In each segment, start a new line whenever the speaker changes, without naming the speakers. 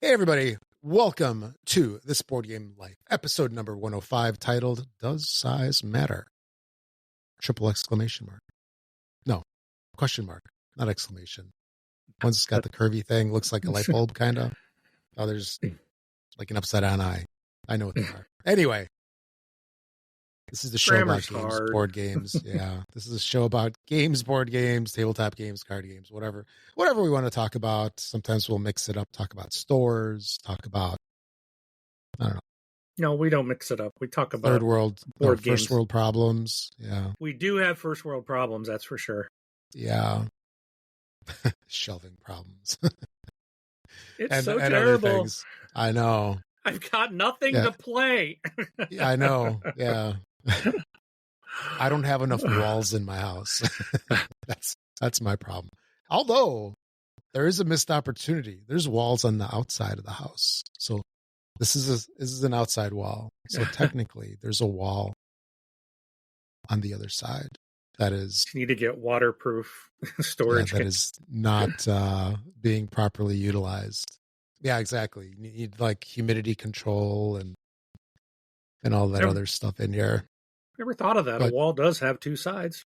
Hey, everybody. Welcome to This Board Game Life, episode number 105, titled, Does Size Matter? Triple exclamation mark. No, question mark, not exclamation. One's got the curvy thing, looks like a light bulb, kind of. Others, like an upside-down eye. I know what they are. Anyway, this is the show about games, board games. Yeah, this is a show about games, board games, tabletop games, card games, whatever we want to talk about. Sometimes we'll mix it up, talk about stores, talk about, I don't know.
No, we don't mix it up. We talk about
third world,
board games.
first world problems. Yeah,
we do have first world problems. That's for sure.
Yeah, shelving problems.
It's so terrible.
I know.
I've got nothing to play.
Yeah, I know. Yeah. I don't have enough walls in my house. That's my problem. Although there is a missed opportunity. There's walls on the outside of the house. So this is an outside wall. So technically there's a wall on the other side that is,
you need to get waterproof storage.
That is not being properly utilized. Yeah, exactly. You need like humidity control and all that other stuff in here.
Never thought of that. A wall does have two sides.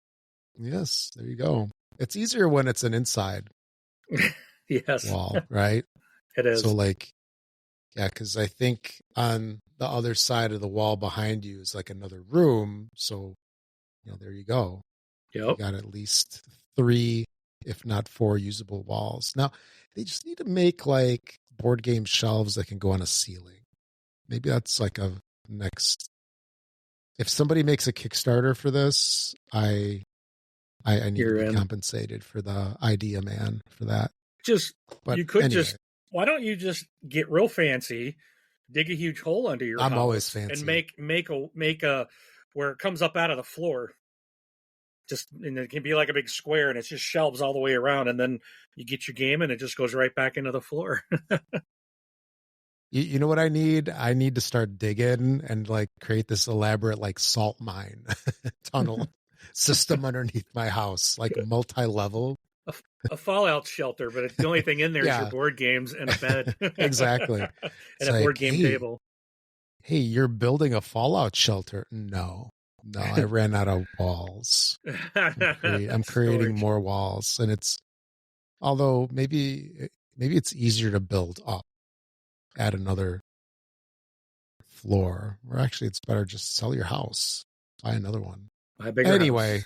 Yes, there you go. It's easier when it's an inside wall, right?
It is.
So because I think on the other side of the wall behind you is like another room. So, there you go.
Yep.
You got at least 3, if not 4 usable walls. Now, they just need to make like board game shelves that can go on a ceiling. Maybe that's like a next. If somebody makes a Kickstarter for this, I need to be compensated for the idea, man, for that.
Why don't you just get real fancy, dig a huge hole under your house?
I'm always fancy.
And make a where it comes up out of the floor. And it can be like a big square, and it's just shelves all the way around, and then you get your game, and it just goes right back into the floor.
You know what I need? I need to start digging and like create this elaborate like salt mine tunnel system underneath my house, like multi-level.
A fallout shelter, but the only thing in there is your board games and a bed.
Exactly.
And a board game table. Hey,
you're building a fallout shelter? No, I ran out of walls. I'm creating more walls, and although maybe it's easier to build up. Add another floor, or actually it's better just sell your house, buy another one. Anyway,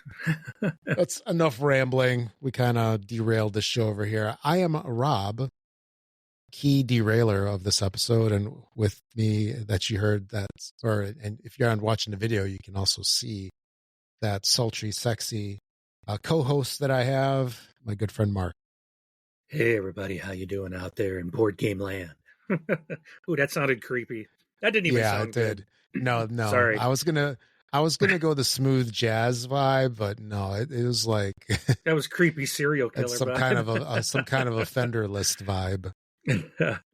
that's enough rambling. We kind of derailed the show over here. I am Rob, key derailer of this episode, and with me that you heard and if you're on watching the video, you can also see that sultry, sexy co-host that I have, my good friend Mark.
Hey everybody, how you doing out there in board game land? Ooh, that sounded creepy. That didn't even sound good.
No.
Sorry.
I was gonna go the smooth jazz vibe, but no, it was like
that was creepy serial killer.
It's some kind of a Fender list vibe.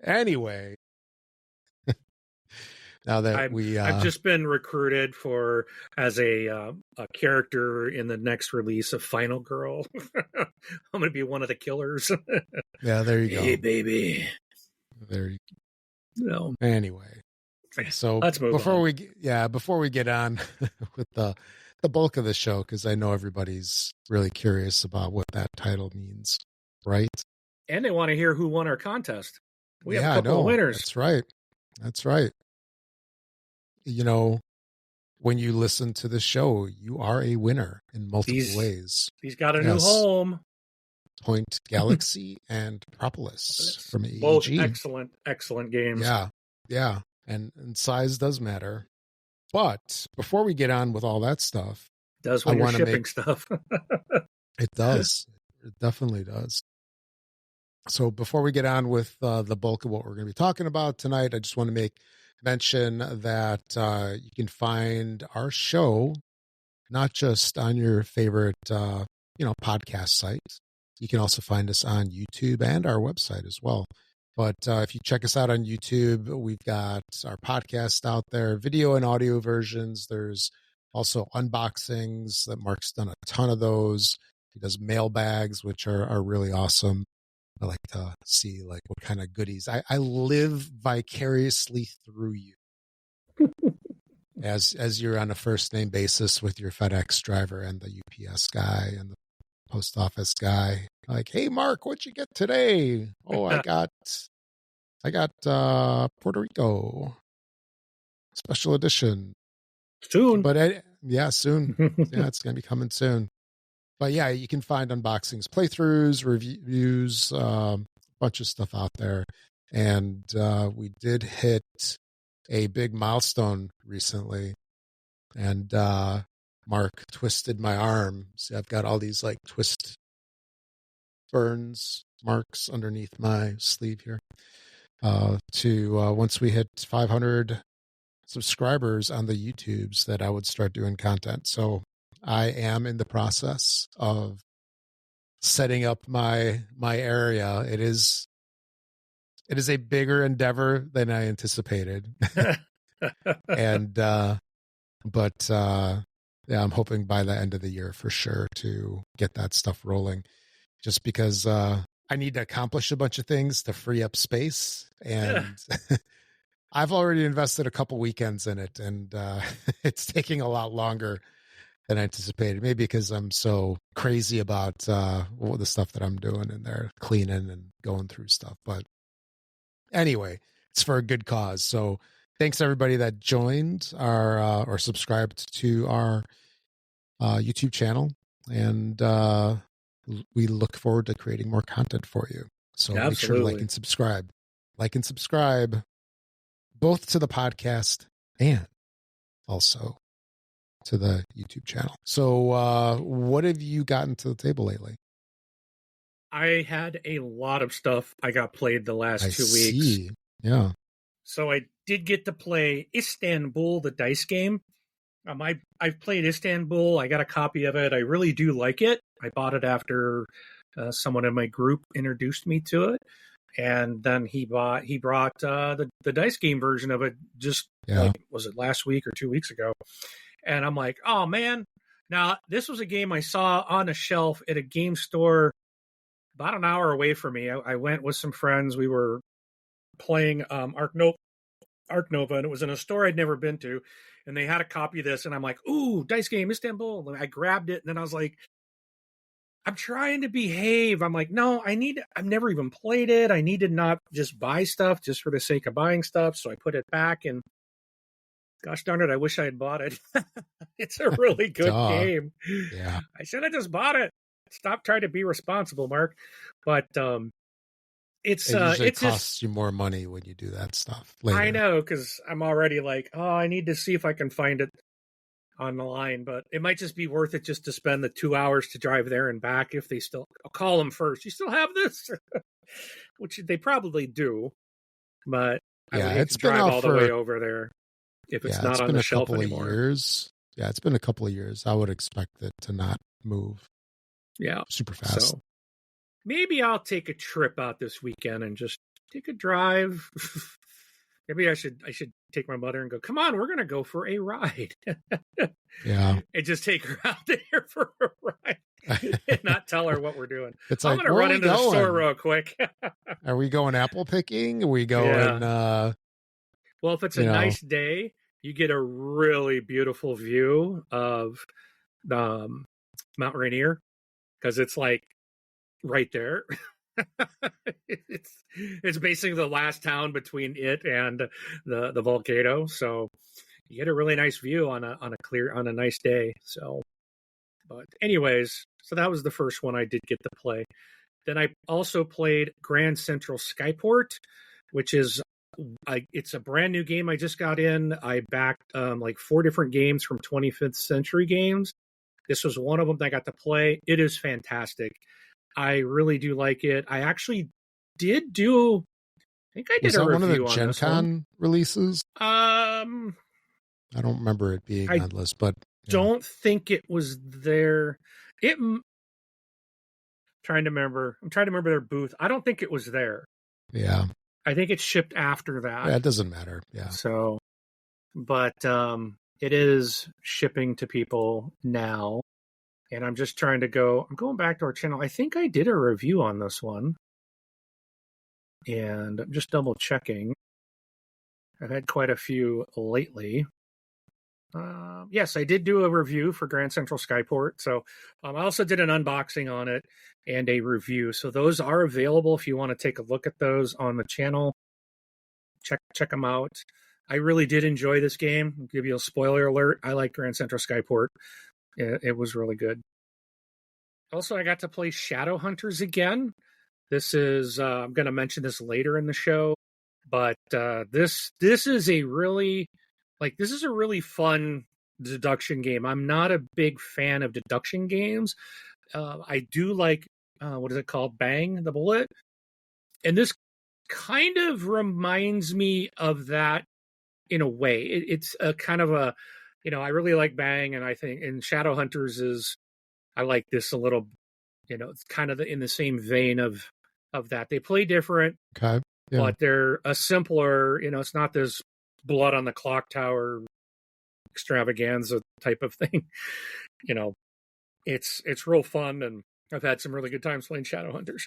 Anyway, now that
I've just been recruited as a character in the next release of Final Girl. I'm going to be one of the killers.
Yeah, there you go.
Hey, baby.
There you
go. No.
Anyway, so
let's move
before
on.
Before we get on with the bulk of the show, because I know everybody's really curious about what that title means, right?
And they want to hear who won our contest. We have a couple of winners.
That's right. When you listen to the show, you are a winner in multiple ways.
He's got a new home.
Point Galaxy and Propolis from AEG.
Both excellent games.
Yeah. And size does matter. But before we get on with all that stuff,
does when you're shipping stuff.
It does. It definitely does. So before we get on with the bulk of what we're going to be talking about tonight, I just want to make mention that you can find our show not just on your favorite podcast sites. You can also find us on YouTube and our website as well. But if you check us out on YouTube, we've got our podcast out there, video and audio versions. There's also unboxings that Mark's done a ton of those. He does mailbags, which are really awesome. I like to see like what kind of goodies. I live vicariously through you as you're on a first name basis with your FedEx driver and the UPS guy and the post office guy. Like, hey Mark, what'd you get today? Oh, I got Puerto Rico special edition.
Soon.
But yeah, soon. Yeah, it's gonna be coming soon. But yeah, you can find unboxings, playthroughs, reviews, bunch of stuff out there. And we did hit a big milestone recently. And Mark twisted my arm. See, I've got all these like twist burns, marks underneath my sleeve here. Once we hit 500 subscribers on the YouTubes, that I would start doing content. So I am in the process of setting up my area. It is a bigger endeavor than I anticipated. And yeah, I'm hoping by the end of the year for sure to get that stuff rolling, just because I need to accomplish a bunch of things to free up space. And I've already invested a couple weekends in it, and it's taking a lot longer than anticipated. Maybe because I'm so crazy about the stuff that I'm doing in there, cleaning and going through stuff. But anyway, it's for a good cause. So thanks everybody that joined our or subscribed to our YouTube channel, and we look forward to creating more content for you. So Make sure to like and subscribe both to the podcast and also to the YouTube channel. So what have you gotten to the table lately?
I had a lot of stuff I got played the last 2 weeks.
Yeah.
So I did get to play Istanbul, the dice game. I've played Istanbul. I got a copy of it. I really do like it. I bought it after someone in my group introduced me to it. And then he brought the dice game version of it like, was it last week or 2 weeks ago? And I'm like, oh man. Now, this was a game I saw on a shelf at a game store about an hour away from me. I went with some friends. We were playing Ark Nova, and it was in a store I'd never been to. And they had a copy of this, and I'm like, ooh, dice game, Istanbul. And I grabbed it, and then I was like, I'm trying to behave. I'm like, no, I've never even played it. I need to not just buy stuff just for the sake of buying stuff. So I put it back, and gosh darn it, I wish I had bought it. It's a really good game.
Yeah.
I should have just bought it. Stop trying to be responsible, Mark. But it
costs you more money when you do that stuff later.
I know, because I'm already like, oh, I need to see if I can find it on the line, but it might just be worth it just to spend the 2 hours to drive there and back. If they still, I'll call them first. You still have this? Which they probably do, but
yeah,
I would
it's
to drive
been
all the way over there if it's not on the shelf anymore.
Yeah, it's been a couple of years. I would expect it to not move.
Yeah,
super fast.
So maybe I'll take a trip out this weekend and just take a drive. Maybe I should take my mother and go, come on, we're going to go for a ride.
Yeah.
And just take her out there for a ride and not tell her what we're doing.
It's
I'm going to run into the store real quick.
Are we going apple picking? Are we going...
well, if it's a nice day, you get a really beautiful view of Mount Rainier, because it's like right there. It's basically the last town between it and the volcano, so you get a really nice view on a nice day. So, but anyways, so that was the first one I did get to play. Then I also played Grand Central Skyport, which is it's a brand new game I just got in. I backed like 4 different games from 25th Century Games. This was one of them that I got to play. It is fantastic. I really do like it. I actually did do. I think I did a review on this one. Was that one of the Gen Con
releases?
I
don't remember it being on the list, but
don't think it was there. Trying to remember. I'm trying to remember their booth. I don't think it was there.
Yeah.
I think it shipped after that.
Yeah, it doesn't matter. Yeah.
So, but it is shipping to people now. And I'm just trying to I'm going back to our channel. I think I did a review on this one. And I'm just double checking. I've had quite a few lately. Yes, I did do a review for Grand Central Skyport. So I also did an unboxing on it and a review. So those are available if you want to take a look at those on the channel. Check them out. I really did enjoy this game. I'll give you a spoiler alert. I like Grand Central Skyport. It was really good. Also, I got to play Shadowhunters again. This is I'm going to mention this later in the show, but this is a really fun deduction game. I'm not a big fan of deduction games. I do like what is it called? Bang the Bullet, and this kind of reminds me of that in a way. It's a kind of a, I really like Bang, and I think in Shadowhunters I like this a little. It's kind of in the same vein of that. They play different,
okay, yeah.
But they're a simpler. It's not this blood on the clock tower extravaganza type of thing. It's real fun, and I've had some really good times playing Shadowhunters.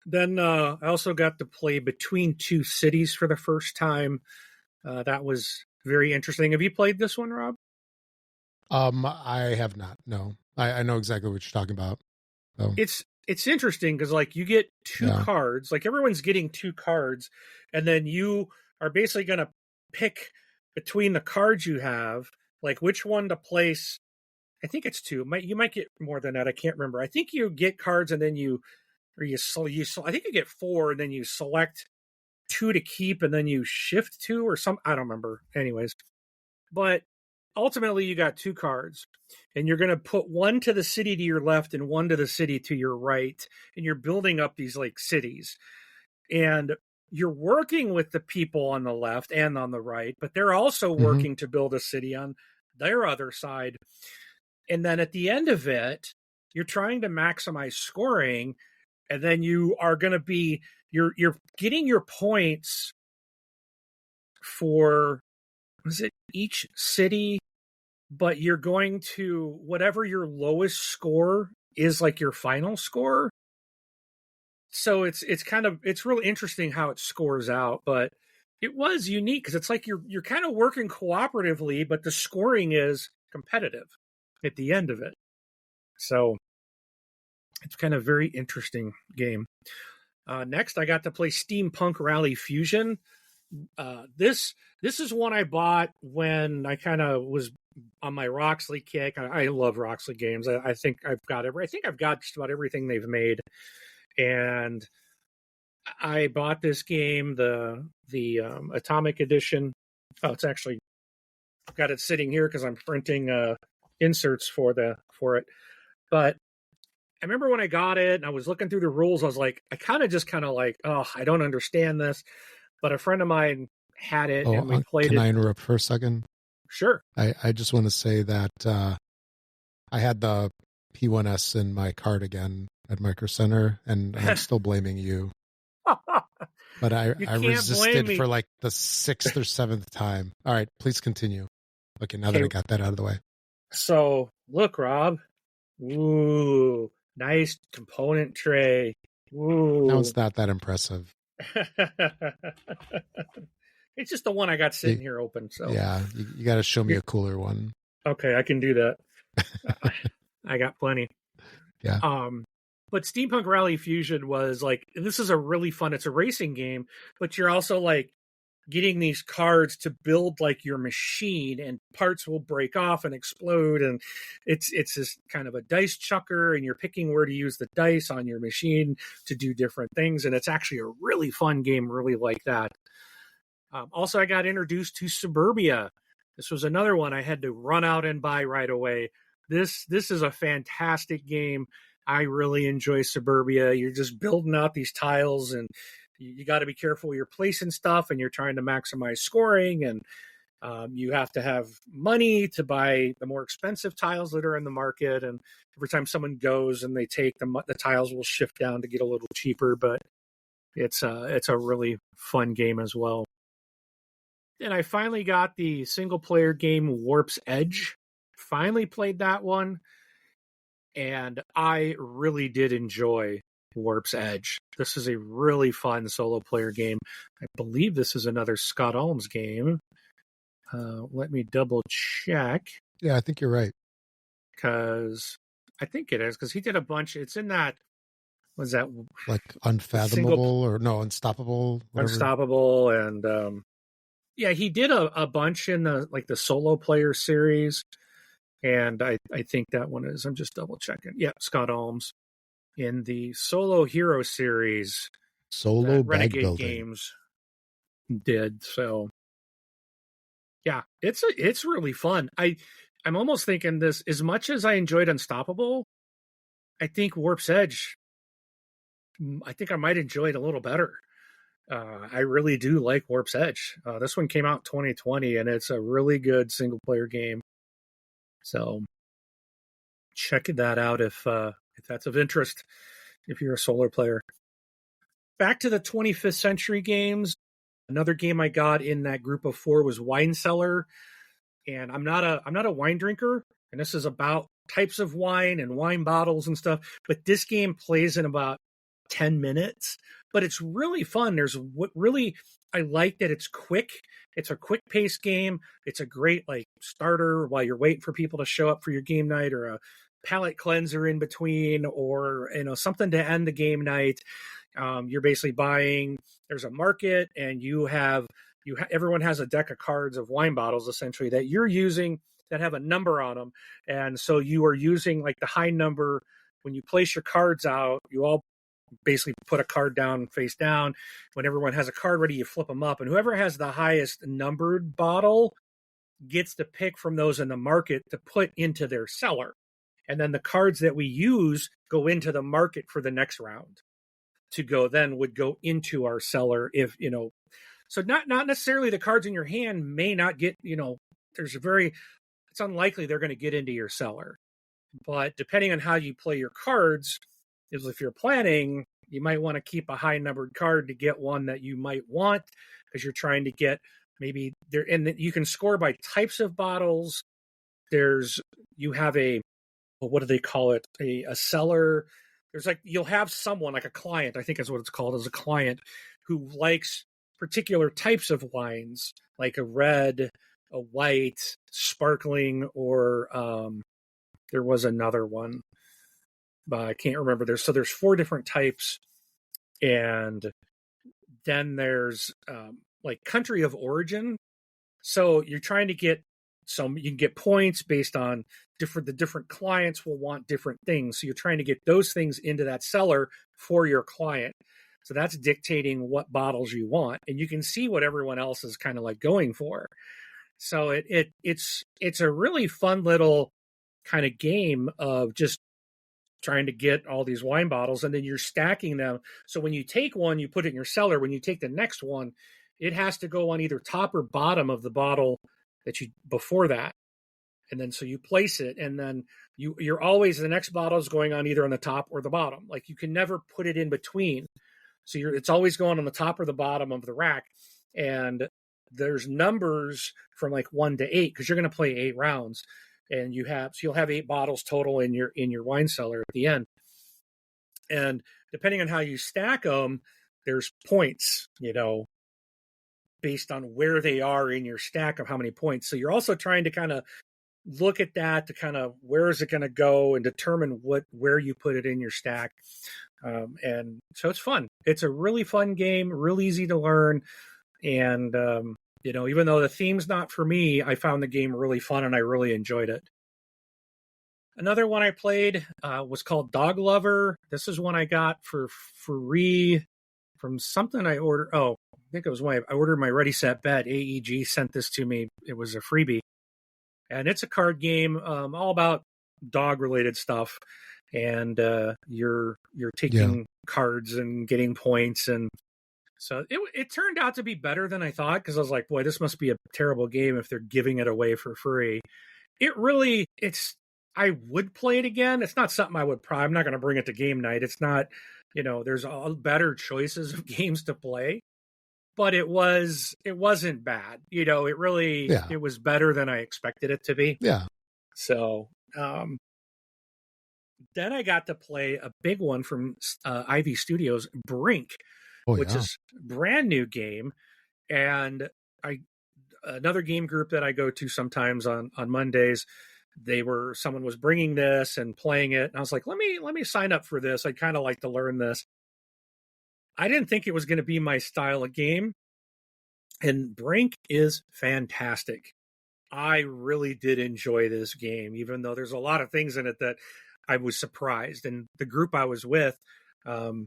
Then I also got to play Between Two Cities for the first time. That was very interesting. Have you played this one, Rob?
I have not. No, I know exactly what you're talking about. So.
It's interesting because you get two cards, everyone's getting two cards, and then you are basically going to pick between the cards you have, which one to place. I think it's two. You might get more than that. I can't remember. I think you get cards and then I think you get four and then you select two to keep and then you shift two or some. I don't remember. Anyways, but ultimately you got two cards and you're going to put one to the city to your left and one to the city to your right. And you're building up these cities, and you're working with the people on the left and on the right, but they're also working to build a city on their other side. And then at the end of it, you're trying to maximize scoring. And then you are going to be, you're getting your points for, each city, but you're going to, whatever your lowest score is, your final score. So it's really interesting how it scores out, but it was unique because it's you're kind of working cooperatively, but the scoring is competitive at the end of it. So it's kind of very interesting game. Next, I got to play Steampunk Rally Fusion. This is one I bought when I kind of was on my Roxley kick. I love Roxley games. I think I've got just about everything they've made, and I bought this game, the Atomic Edition. Oh, it's actually, I've got it sitting here because I'm printing inserts for it. But I remember when I got it and I was looking through the rules, I was I I don't understand this. But a friend of mine had it and we played it.
Can I interrupt for a second?
Sure.
I just want to say that I had the P1S in my cart again at Micro Center, and I'm still blaming you. But I resisted for the sixth or seventh time. All right, please continue. Okay, now that I got that out of the way. So,
look, Rob. Ooh, nice component tray. Ooh.
Now it's not that impressive.
It's just the one I got sitting here open. So
yeah, you got to show me a cooler one.
Okay, I can do that. I got plenty.
Yeah.
But Steampunk Rally Fusion was this is a really fun. It's a racing game, but you're also getting these cards to build your machine, and parts will break off and explode, and it's this kind of a dice chucker, and you're picking where to use the dice on your machine to do different things, and it's actually a really fun game. Really like that. Also, I got introduced to Suburbia. This was another one I had to run out and buy right away. This is a fantastic game. I really enjoy Suburbia. You're just building out these tiles, and you got to be careful you're placing stuff, and you're trying to maximize scoring, and you have to have money to buy the more expensive tiles that are in the market, and every time someone goes and they take them, the tiles will shift down to get a little cheaper, but it's a really fun game as well. And I finally got the single-player game Warp's Edge. Finally played that one, and I really did enjoy Warp's Edge. This is a really fun solo player game. I believe this is another Scott Almes game. Let me double check.
Yeah, I think you're right.
Because I think it is, because he did a bunch. It's in that, was that
like Unfathomable or no, Unstoppable? Whatever.
Unstoppable. And yeah, he did a bunch in the solo player series. And I think that one is, I'm just double checking. Yeah, Scott Almes in the Solo Hero series.
Solo bag
Renegade
building
Games did. So yeah, it's really fun. I'm almost thinking this, as much as I enjoyed Unstoppable, I think Warp's Edge, I think I might enjoy it a little better. I really do like Warp's Edge. This one came out in 2020, and it's a really good single player game. So check that out if that's of interest, if you're a solo player. Back to the 25th Century games. Another game I got in that group of 4 was Wine Cellar. And I'm not a wine drinker, and this is about types of wine and wine bottles and stuff. But this game plays in about 10 minutes, but it's really fun. There's what really I like that it's quick. It's a quick paced game. It's a great starter while you're waiting for people to show up for your game night, or a palate cleanser in between, or something to end the game night. You're basically buying. There's a market, and everyone has a deck of cards of wine bottles essentially that you're using that have a number on them. And so you are using the high number. When you place your cards out, you all basically put a card down face down. When everyone has a card ready, you flip them up, and whoever has the highest numbered bottle gets to pick from those in the market to put into their cellar. And then the cards that we use go into the market for the next round would go into our cellar. So not necessarily the cards in your hand may not get, it's unlikely they're going to get into your cellar. But depending on how you play your cards, is if you're planning, you might want to keep a high numbered card to get one that you might want, because you're trying to get maybe there. And you can score by types of bottles. You have what do they call it? A cellar. There's you'll have someone like a client, I think is what it's called, as a client, who likes particular types of wines, like a red, a white, sparkling, or there was another one, but I can't remember. There's 4 different types, and then there's country of origin. So you're trying to get you can get points based on the different clients will want different things. So you're trying to get those things into that cellar for your client. So that's dictating what bottles you want, and you can see what everyone else is kind of going for. So it's a really fun little kind of game of just trying to get all these wine bottles, and then you're stacking them. So when you take one, you put it in your cellar. When you take the next one, it has to go on either top or bottom of the bottle that you before that. And then so you place it, and then you're always, the next bottle is going on either on the top or the bottom. You can never put it in between. So it's always going on the top or the bottom of the rack. And there's numbers from 1 to 8, because you're going to play 8 rounds, and you'll have 8 bottles total in your wine cellar at the end. And depending on how you stack them, there's points, based on where they are in your stack of how many points. So you're also trying to kind of look at that to kind of where is it going to go, and determine where you put it in your stack. And so it's fun. It's a really fun game, real easy to learn. And, even though the theme's not for me, I found the game really fun, and I really enjoyed it. Another one I played was called Dog Lover. This is one I got for free from something I ordered. Oh, I think it was when I ordered my Ready Set Bet. AEG sent this to me. It was a freebie. And it's a card game all about dog-related stuff. And you're taking cards and getting points, and so it turned out to be better than I thought, because I was like, boy, this must be a terrible game if they're giving it away for free. I would play it again. It's not something I would I'm not going to bring it to game night. It's not, there's all better choices of games to play, but it wasn't bad. It was better than I expected it to be.
Yeah.
So, Then I got to play a big one from Ivy Studios, Brink, which is a brand new game. And another game group that I go to sometimes on Mondays, someone was bringing this and playing it. And I was like, let me sign up for this. I'd kind of like to learn this. I didn't think it was going to be my style of game. And Brink is fantastic. I really did enjoy this game, even though there's a lot of things in it that I was surprised. And the group I was with, there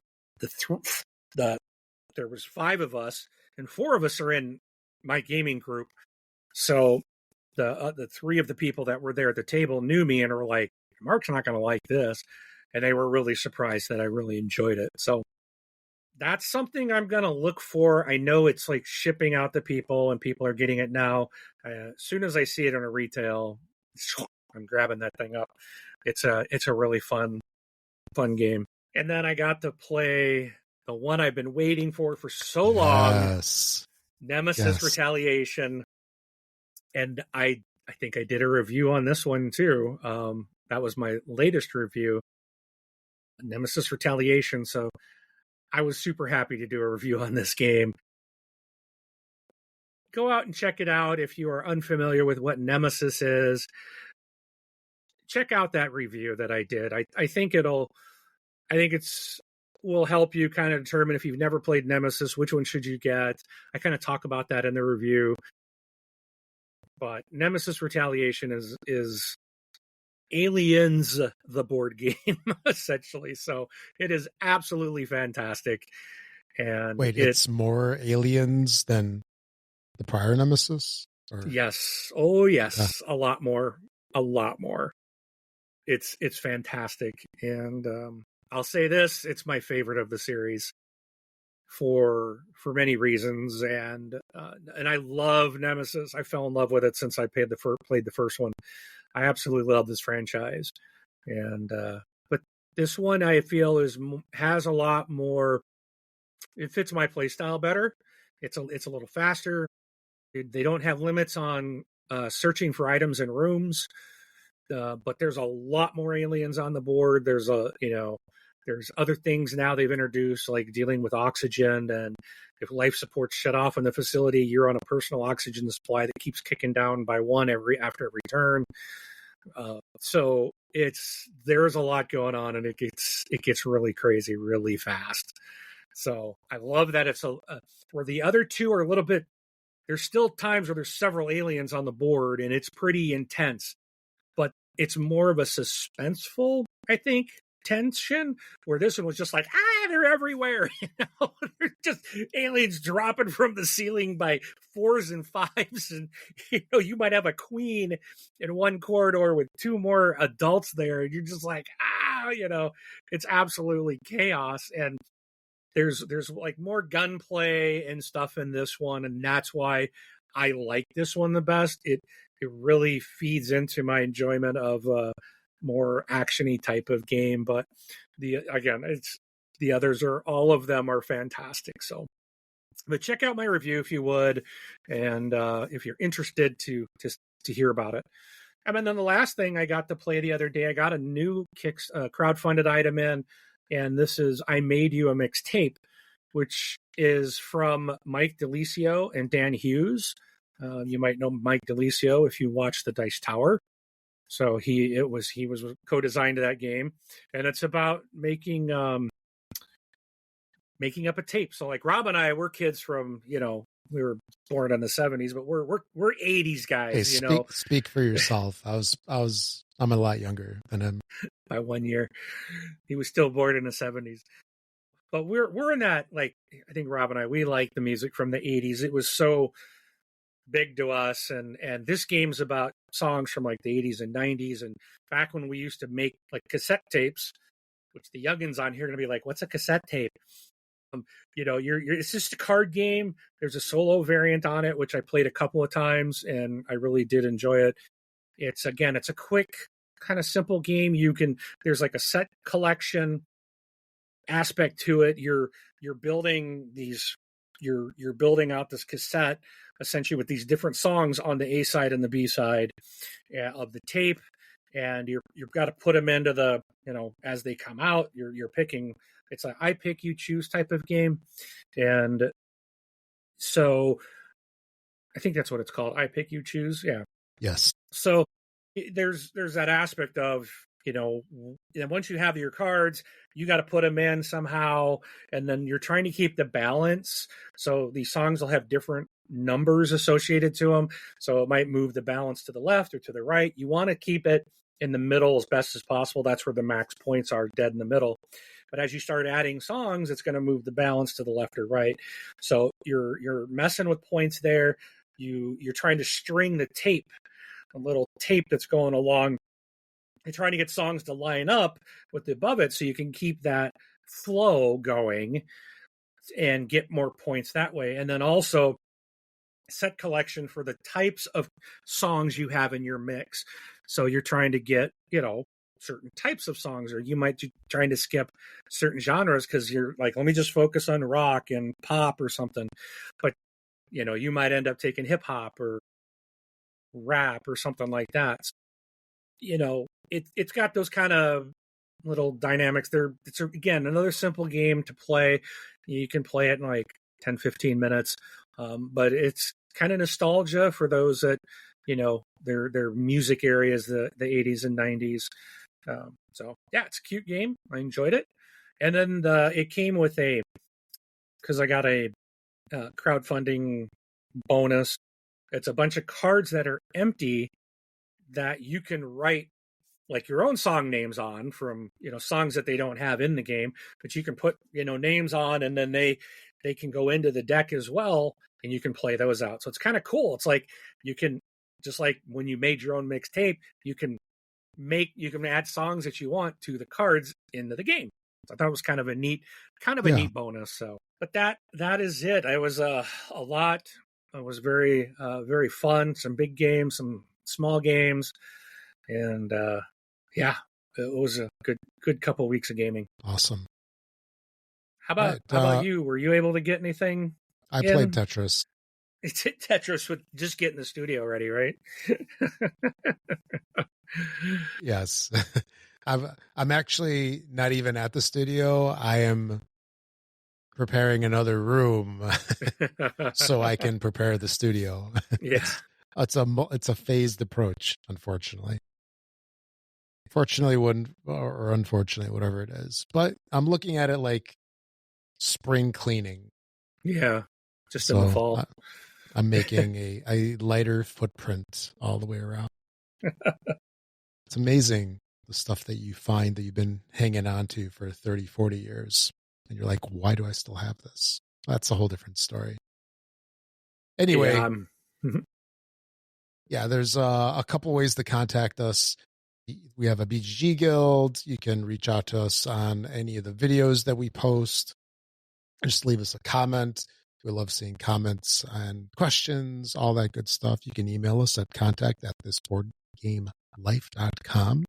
was 5 of us, and 4 of us are in my gaming group. So the 3 of the people that were there at the table knew me and were like, Mark's not going to like this. And they were really surprised that I really enjoyed it. So that's something I'm going to look for. I know it's like shipping out to people and people are getting it now. As soon as I see it on a retail, I'm grabbing that thing up. It's a really fun game. And then I got to play the one I've been waiting for so long. Nemesis Retaliation. And I think I did a review on this one too. That was my latest review, Nemesis Retaliation. So I was super happy to do a review on this game. Go out and check it out if you are unfamiliar with what Nemesis is. Check out that review that I did. I think will help you kind of determine if you've never played Nemesis, which one should you get. I kind of talk about that in the review. But Nemesis Retaliation is Aliens, the board game, essentially. So it is absolutely fantastic. And
wait, it's more aliens than the prior Nemesis? Or?
Yes. Oh, yes. A lot more. It's fantastic. And I'll say this, it's my favorite of the series for many reasons. And I love Nemesis. I fell in love with it since I played the first one. I absolutely love this franchise. And but this one I feel has a lot more, it fits my play style better. It's a little faster. They don't have limits on searching for items in rooms. But there's a lot more aliens on the board. There's other things now they've introduced, like dealing with oxygen, and if life support's shut off in the facility, you're on a personal oxygen supply that keeps kicking down by 1 after every turn. So there's a lot going on, and it gets really crazy really fast. So I love that it's where the other 2 are a little bit. There's still times where there's several aliens on the board, and it's pretty intense. But it's more of a suspenseful, I think, tension, where this one was just like, they're everywhere. They're just aliens dropping from the ceiling by 4s and 5s. And, you might have a queen in one corridor with 2 more adults there. And you're just like, it's absolutely chaos. And there's like more gunplay and stuff in this one. And that's why I like this one the best. It really feeds into my enjoyment of more action-y type of game. But all of them are fantastic. So, but check out my review if you would, and if you're interested to hear about it. And then the last thing I got to play the other day, I got a new crowdfunded item in, and this is I Made You a Mixtape, which is from Mike DeLisio and Dan Hughes. You might know Mike DeLisio if you watch The Dice Tower. So he was co-designed that game, and it's about making up a tape. So like Rob and I, we're kids from, we were born in the 70s, but we're 80s guys.
Hey, speak for yourself. I'm a lot younger than him
by 1 year. He was still born in the 70s. But we're in that, like, I think Rob and I, we like the music from the 80s. It was so big to us, and this game's about songs from like the 80s and 90s, and back when we used to make like cassette tapes, which the youngins on here are gonna be like, what's a cassette tape? It's just a card game. There's a solo variant on it, which I played a couple of times, and I really did enjoy it. It's a quick, kind of simple game. There's like a set collection aspect to it. You're building you're building out this cassette essentially with these different songs on the A side and the B side of the tape. and you've got to put them into the, as they come out, you're picking. It's like I pick, you choose type of game, and so I think that's what it's called. I pick, you choose. Yeah.
Yes.
So there's that aspect of, once you have your cards, you got to put them in somehow, and then you're trying to keep the balance. So these songs will have different numbers associated to them. So it might move the balance to the left or to the right. You want to keep it in the middle as best as possible. That's where the max points are, dead in the middle. But as you start adding songs, it's going to move the balance to the left or right. So you're messing with points there. You're trying to string the tape, a little tape that's going along. You're trying to get songs to line up with the above it so you can keep that flow going and get more points that way. And then also set collection for the types of songs you have in your mix. So you're trying to get, certain types of songs, or you might be trying to skip certain genres because you're like, let me just focus on rock and pop or something. But, you might end up taking hip hop or rap or something like that. It's got those kind of little dynamics there. It's, again, another simple game to play. You can play it in like 10, 15 minutes. But it's kind of nostalgia for those that, their music areas, the 80s and 90s. So yeah, it's a cute game. I enjoyed it. And then it came with because I got a crowdfunding bonus. It's a bunch of cards that are empty that you can write like your own song names on from, songs that they don't have in the game, but you can put, names on, and then they can go into the deck as well, and you can play those out. So it's kind of cool. It's like you can, just like when you made your own mixtape, you can add songs that you want to the cards into the game. So I thought it was kind of a neat bonus. So, but that is it. It was a lot. It was very, very fun. Some big games, some small games, and yeah, it was a good couple weeks of gaming.
Awesome.
How about you? Were you able to get anything?
I played Tetris.
It's Tetris with just getting the studio ready, right?
Yes. I'm actually not even at the studio. I am preparing another room so I can prepare the studio.
Yes.
It's a phased approach, unfortunately. Fortunately, or unfortunately, whatever it is. But I'm looking at it like spring cleaning.
Yeah, just in the fall.
I'm making a lighter footprint all the way around. It's amazing the stuff that you find that you've been hanging on to for 30, 40 years. And you're like, why do I still have this? That's a whole different story. Anyway, yeah, there's a couple ways to contact us. We have a BGG guild. You can reach out to us on any of the videos that we post. Just leave us a comment. We love seeing comments and questions, all that good stuff. You can email us at contact@thisboardgamelife.com.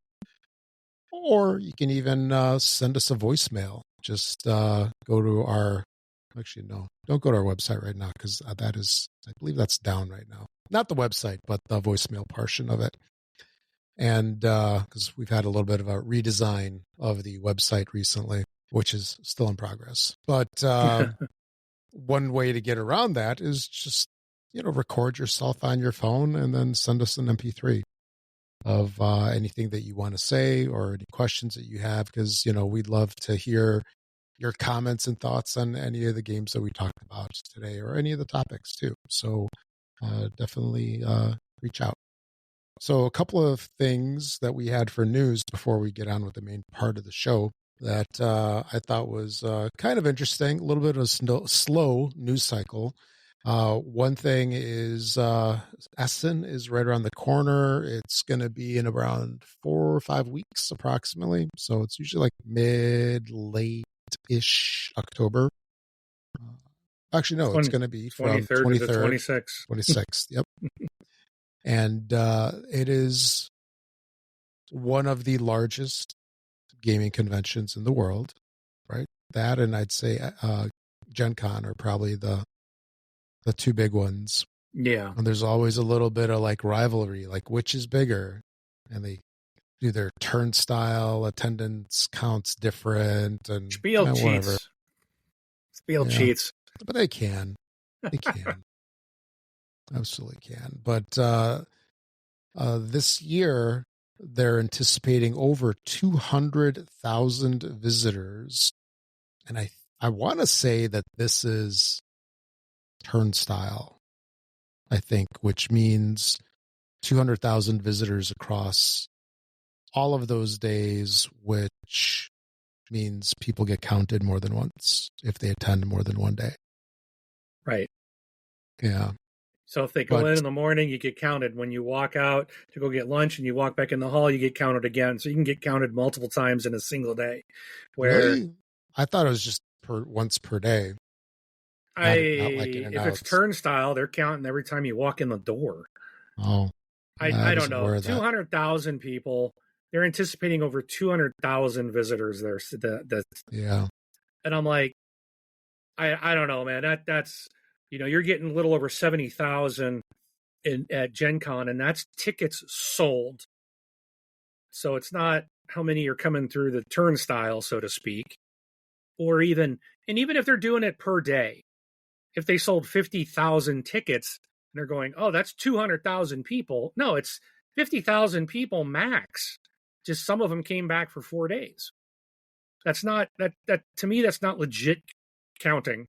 Or you can even send us a voicemail. Just go to our, actually, no, don't go to our website right now because I believe that's down right now. Not the website, but the voicemail portion of it. And because we've had a little bit of a redesign of the website recently, which is still in progress. But one way to get around that is just, record yourself on your phone and then send us an MP3 of anything that you want to say or any questions that you have, because, we'd love to hear your comments and thoughts on any of the games that we talked about today or any of the topics too. So definitely reach out. So a couple of things that we had for news before we get on with the main part of the show that I thought was kind of interesting, a little bit of a slow news cycle. One thing is Essen is right around the corner. It's going to be in around 4 or 5 weeks approximately. So it's usually like late-ish October. Actually, no, it's going to be from
23rd to the 26th.
26th, yep. And it is one of the largest gaming conventions in the world, right? That, and I'd say Gen Con are probably the two big ones.
Yeah.
And there's always a little bit of like rivalry, like which is bigger. And they do their turnstile attendance counts different and
Spiel
whatever.
cheats. Spiel cheats.
But they can. They can. Absolutely can. But this year, they're anticipating over 200,000 visitors. And I want to say that this is turnstile, I think, which means 200,000 visitors across all of those days, which means people get counted more than once if they attend more than one day.
Right.
Yeah.
So if they go in the morning, you get counted. When you walk out to go get lunch and you walk back in the hall, you get counted again. So you can get counted multiple times in a single day.
Really? I thought it was just once per day.
Not like if it's turnstile, they're counting every time you walk in the door.
Oh.
I don't know. 200,000 people. They're anticipating over 200,000 visitors there.
Yeah.
And I'm like, I don't know, man. That's you're getting a little over 70,000 at Gen Con, and that's tickets sold. So it's not how many are coming through the turnstile, so to speak, even if they're doing it per day, if they sold 50,000 tickets and they're going, oh, that's 200,000 people. No, it's 50,000 people max. Just some of them came back for 4 days. That's not that to me. That's not legit counting.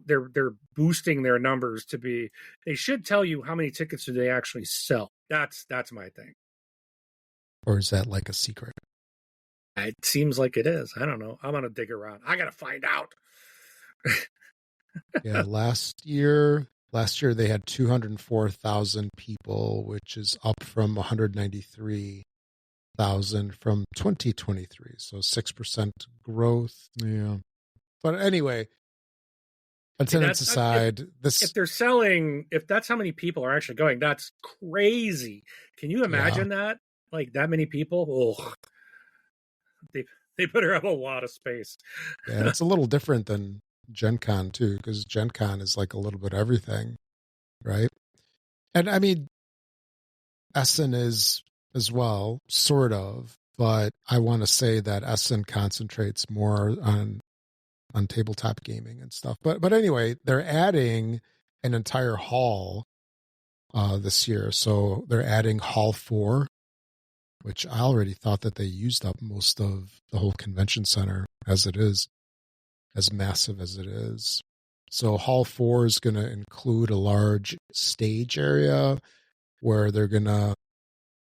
They're boosting their numbers to be. They should tell you how many tickets do they actually sell. That's my thing.
Or is that like a secret?
It seems like it is. I don't know. I'm gonna dig around. I gotta find out.
Yeah, last year they had 204,000 people, which is up from 193,000 from 2023. So 6% growth. Yeah. But anyway, attendance aside, if
they're selling, if that's how many people are actually going, that's crazy. Can you imagine that? Like that many people? Oh, they better have a lot of space.
Yeah, it's a little different than Gen Con too, because Gen Con is like a little bit of everything, right? And I mean, Essen is as well, sort of, but I want to say that Essen concentrates more on tabletop gaming and stuff. But anyway, they're adding an entire hall this year. So they're adding Hall 4, which I already thought that they used up most of the whole convention center as it is, as massive as it is. So Hall 4 is going to include a large stage area where they're going to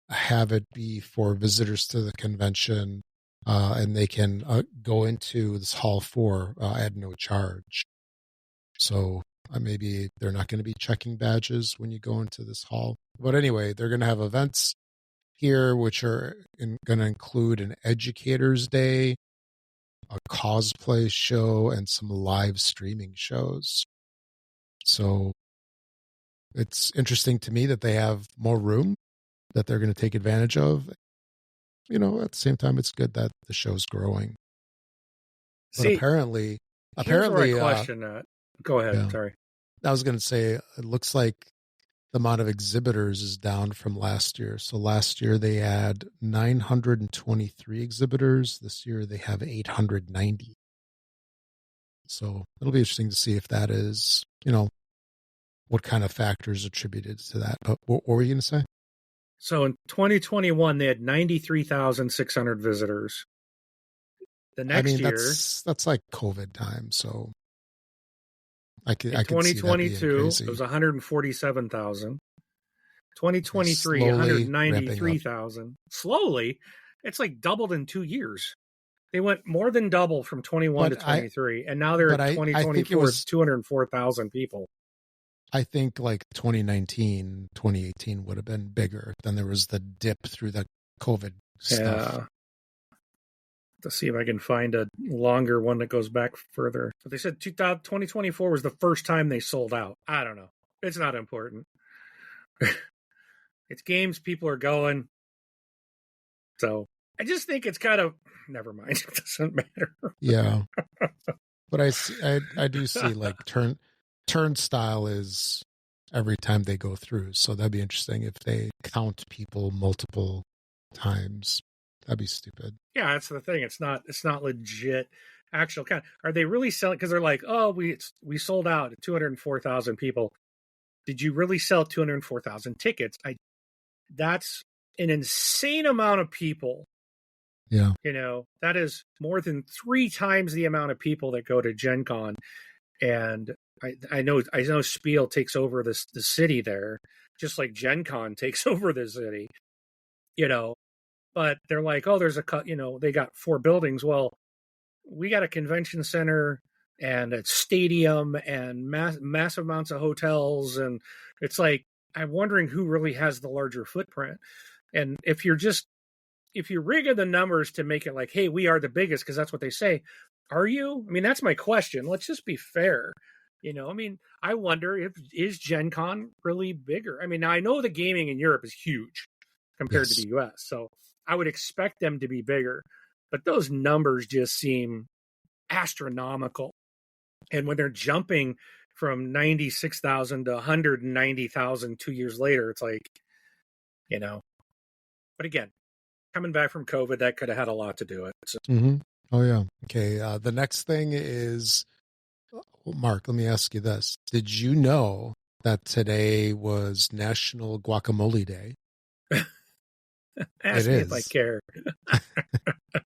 have it be for visitors to the convention, and they can go into this Hall 4 at no charge. So maybe they're not going to be checking badges when you go into this hall. But anyway, they're going to have events here, which are going to include an Educators Day, a cosplay show, and some live streaming shows. So it's interesting to me that they have more room that they're going to take advantage of. At the same time, it's good that the show's growing. But apparently,
where I question that. Go ahead. Yeah. Sorry.
I was going to say, it looks like the amount of exhibitors is down from last year. So last year they had 923 exhibitors. This year they have 890. So it'll be interesting to see if that is, what kind of factors attributed to that. But what were you going to say?
So in 2021, they had 93,600 visitors. The next year,
that's like COVID time. So I could
2022, it was 147,000. 2023, 193,000. Slowly, it's like doubled in 2 years. They went more than double from 21 to 23, and now they're at 2024. It's 204,000 people.
I think like 2019, 2018 would have been bigger. Then there was the dip through the COVID stuff.
Yeah. To see if I can find a longer one that goes back further. But they said 2024 was the first time they sold out. I don't know. It's not important. It's games. People are going. So I just think it's kind of, never mind. It doesn't matter.
Yeah. But I do see like turnstile is every time they go through. So that'd be interesting if they count people multiple times. That'd be stupid.
Yeah, that's the thing. It's not legit. Actual count. Are they really selling? Because they're like, oh, we sold out 204,000 people. Did you really sell 204,000 tickets? That's an insane amount of people.
Yeah.
That is more than 3 times the amount of people that go to Gen Con. And I know Spiel takes over the city there, just like Gen Con takes over the city. But they're like, oh, there's they got 4 buildings. Well, we got a convention center and a stadium and massive amounts of hotels. And it's like, I'm wondering who really has the larger footprint. And if you're rigging the numbers to make it like, hey, we are the biggest, because that's what they say, are you? I mean, that's my question. Let's just be fair. I wonder is Gen Con really bigger? I mean, now I know the gaming in Europe is huge compared to the US, so I would expect them to be bigger, but those numbers just seem astronomical. And when they're jumping from 96,000 to 190,000 2 years later, it's like, but again, coming back from COVID, that could have had a lot to do with it. So.
Mm-hmm. Oh, yeah. Okay. The next thing is, Mark, let me ask you this. Did you know that today was National Guacamole Day?
Ask me if I care.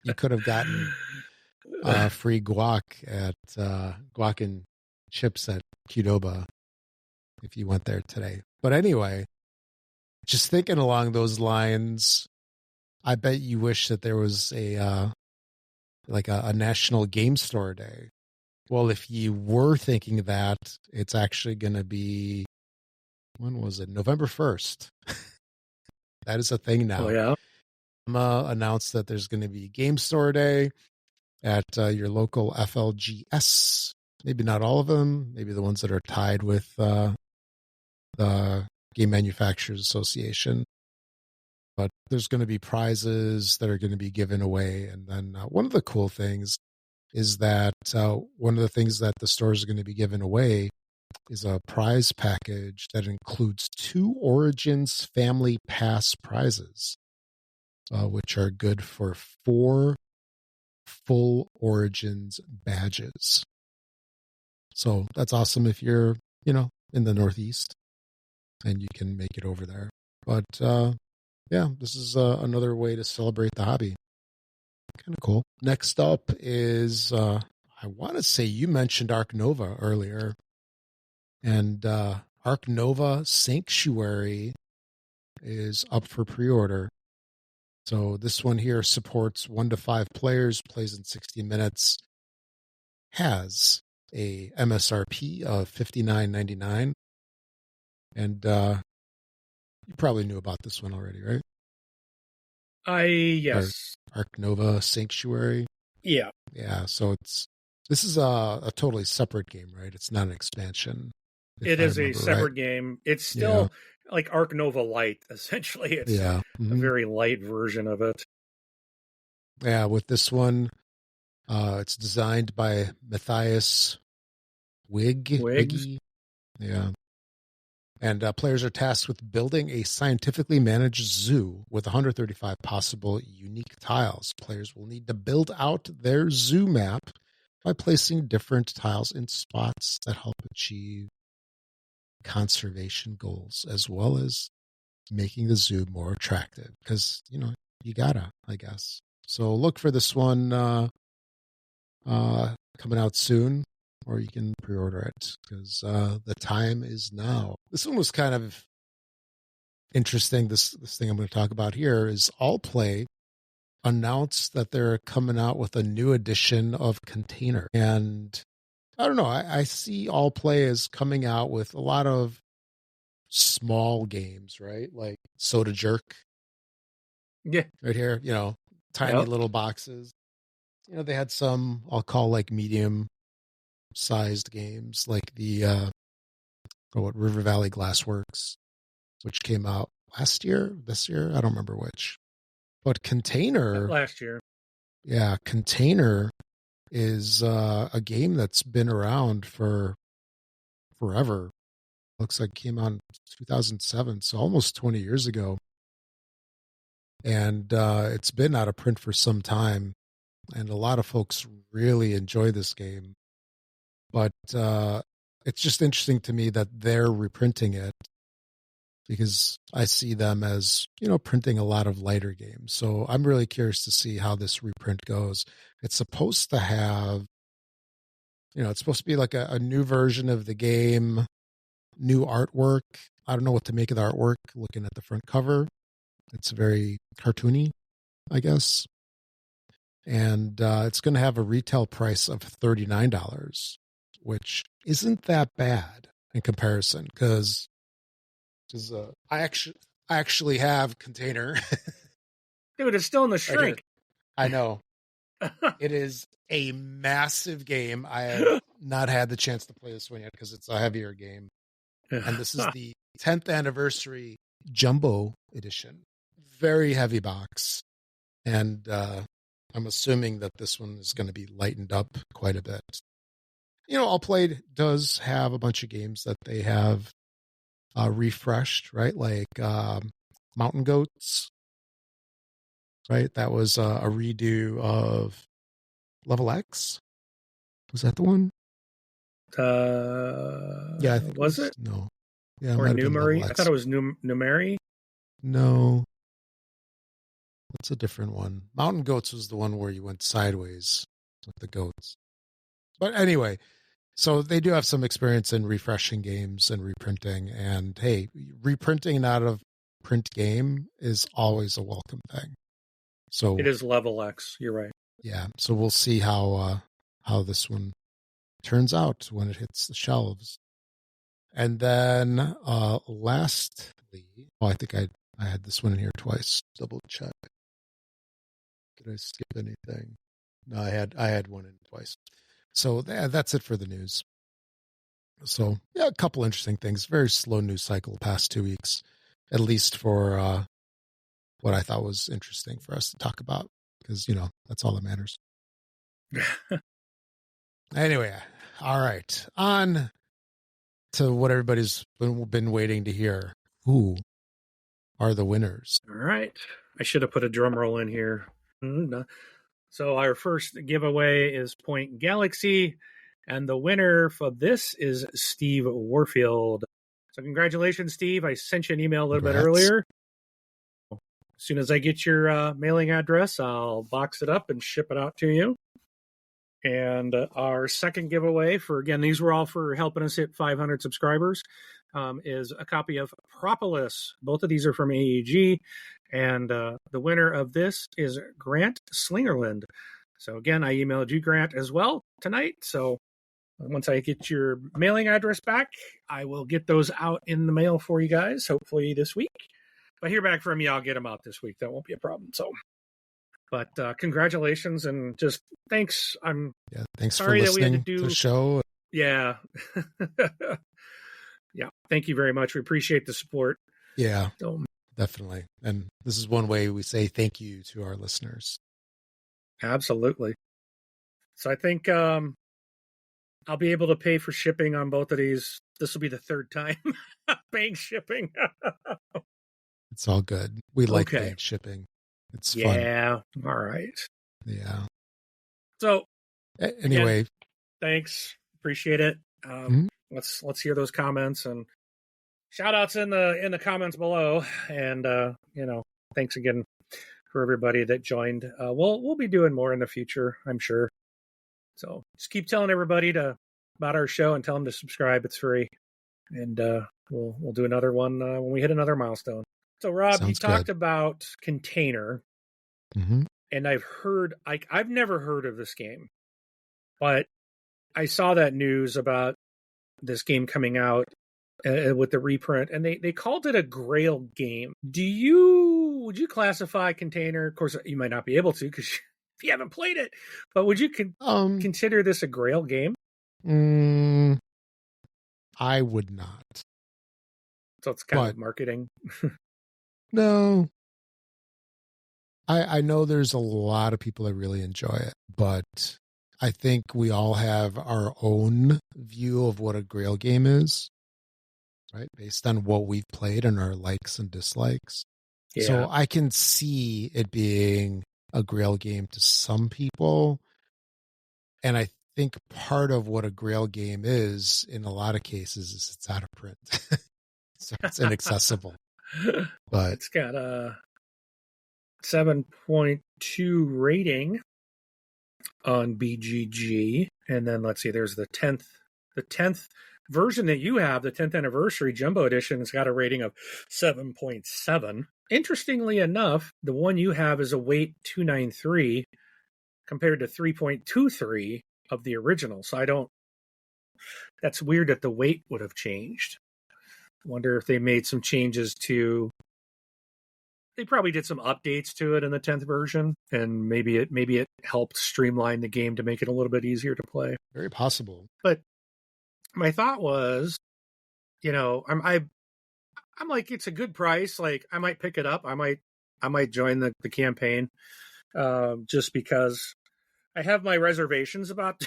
You could have gotten free guac at guac and chips at Qdoba if you went there today. But anyway, just thinking along those lines, I bet you wish that there was a National Game Store Day. Well, if you were thinking that, it's actually going to be, when was it? November 1st. That is a thing now.
Oh, yeah.
Announced that there's going to be Game Store Day at your local FLGS. Maybe not all of them. Maybe the ones that are tied with the Game Manufacturers Association. But there's going to be prizes that are going to be given away. And then one of the cool things is that one of the things that the stores are going to be giving away is a prize package that includes 2 Origins Family Pass prizes, which are good for 4 full Origins badges. So that's awesome if you're, in the Northeast and you can make it over there. But yeah, this is another way to celebrate the hobby. Kind of cool. Next up is, I want to say you mentioned Ark Nova earlier. And Ark Nova Sanctuary is up for pre-order. So this one here supports 1 to 5 players, plays in 60 minutes, has a MSRP of $59.99. And you probably knew about this one already, right?
Yes.
Ark Nova Sanctuary.
Yeah.
Yeah, so this is a totally separate game, right? It's not an expansion.
It is a separate game. It's still like Ark Nova Light, essentially. It's a very light version of it.
Yeah, with this one, it's designed by Matthias Wiggy. Yeah. And players are tasked with building a scientifically managed zoo with 135 possible unique tiles. Players will need to build out their zoo map by placing different tiles in spots that help achieve conservation goals, as well as making the zoo more attractive. Because, you gotta, I guess. So look for this one coming out soon. Or you can pre-order it because the time is now. This one was kind of interesting. This thing I'm going to talk about here is Allplay announced that they're coming out with a new edition of Container. And I don't know, I see Allplay as coming out with a lot of small games, right? Like Soda Jerk.
Yeah.
Right here, tiny little boxes. They had some I'll call like medium sized games like the River Valley Glassworks, which came out this year, I don't remember which. But Container
last year.
Yeah, Container is a game that's been around for forever. Looks like it came out in 2007, so almost 20 years ago. and it's been out of print for some time, and a lot of folks really enjoy this game. But it's just interesting to me that they're reprinting it, because I see them as, printing a lot of lighter games. So I'm really curious to see how this reprint goes. It's supposed to have, it's supposed to be like a new version of the game, new artwork. I don't know what to make of the artwork. Looking at the front cover, it's very cartoony, I guess. And it's going to have a retail price of $39, which isn't that bad in comparison, because I actually have Container.
Dude, it's still in the shrink.
I know. It is a massive game. I have not had the chance to play this one yet because it's a heavier game. And this is the 10th anniversary Jumbo Edition. Very heavy box. And I'm assuming that this one is going to be lightened up quite a bit. All Played does have a bunch of games that they have refreshed, right? Like Mountain Goats, right? That was a redo of Level X. Was that the one? Yeah, I think
was it?
No. Yeah,
or Numeri? I thought it was Numeri.
No. That's a different one. Mountain Goats was the one where you went sideways with the goats. But anyway, so they do have some experience in refreshing games and reprinting. And hey, reprinting an out of print game is always a welcome thing. So
it is Level X. You're right.
Yeah. So we'll see how this one turns out when it hits the shelves. And then lastly, I think I had this one in here twice. Double check. Did I skip anything? No, I had one in twice. So that's it for the news. So yeah, a couple interesting things. Very slow news cycle the past 2 weeks, at least for what I thought was interesting for us to talk about, because that's all that matters. Anyway, all right, on to what everybody's been waiting to hear. Who are the winners?
All right, I should have put a drum roll in here. So our first giveaway is Point Galaxy, and the winner for this is Steve Warfield. So congratulations, Steve. I sent you an email a little bit earlier. As soon as I get your mailing address, I'll box it up and ship it out to you. And our second giveaway again, these were all for helping us hit 500 subscribers, is a copy of Propolis. Both of these are from AEG. And the winner of this is Grant Slingerland. So again, I emailed you, Grant, as well tonight. So once I get your mailing address back, I will get those out in the mail for you guys, hopefully this week. If I hear back from you, I'll get them out this week. That won't be a problem. So, but congratulations and just thanks.
Thanks for listening to the show.
Yeah. Yeah. Thank you very much. We appreciate the support.
Yeah. Definitely. And this is one way we say thank you to our listeners.
Absolutely. So I think I'll be able to pay for shipping on both of these. This will be the third time paying shipping.
It's all good. We like paying shipping. It's fun.
Yeah. All right.
Yeah.
So
anyway,
again, thanks. Appreciate it. Let's hear those comments and shout outs in the comments below. And, thanks again for everybody that joined. We'll be doing more in the future, I'm sure. So just keep telling everybody about our show and tell them to subscribe. It's free. And we'll do another one when we hit another milestone. So Rob, you talked about Container.
Mm-hmm.
And I've never heard of this game, but I saw that news about this game coming out with the reprint, and they called it a Grail game. Would you classify Container? Of course, you might not be able to because you haven't played it, but would you consider this a Grail game?
I would not.
So it's kind of marketing.
No. I know there's a lot of people that really enjoy it, but I think we all have our own view of what a Grail game is, right? Based on what we've played and our likes and dislikes.
Yeah.
So I can see it being a Grail game to some people. And I think part of what a Grail game is, in a lot of cases, is it's out of print. So it's inaccessible. But
it's got a 7.2 rating on BGG. And then let's see, there's the 10th version that you have, the 10th anniversary Jumbo Edition, has got a rating of 7.7. Interestingly enough, the one you have is a weight 293 compared to 3.23 of the original. So that's weird that the weight would have changed. I wonder if they made some changes they probably did some updates to it in the 10th version, and maybe it helped streamline the game to make it a little bit easier to play.
very possible.
But my thought was, I'm like, it's a good price. Like, I might pick it up. I might join the campaign, just because I have my reservations about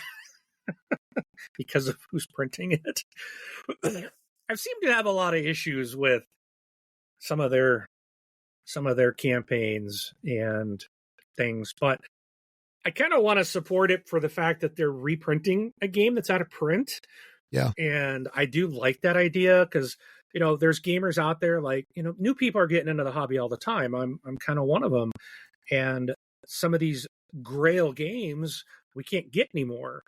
because of who's printing it. I've seemed to have a lot of issues with some of their campaigns and things, but I kind of want to support it for the fact that they're reprinting a game that's out of print.
Yeah.
And I do like that idea because, there's gamers out there, like, new people are getting into the hobby all the time. I'm kind of one of them. And some of these Grail games we can't get anymore.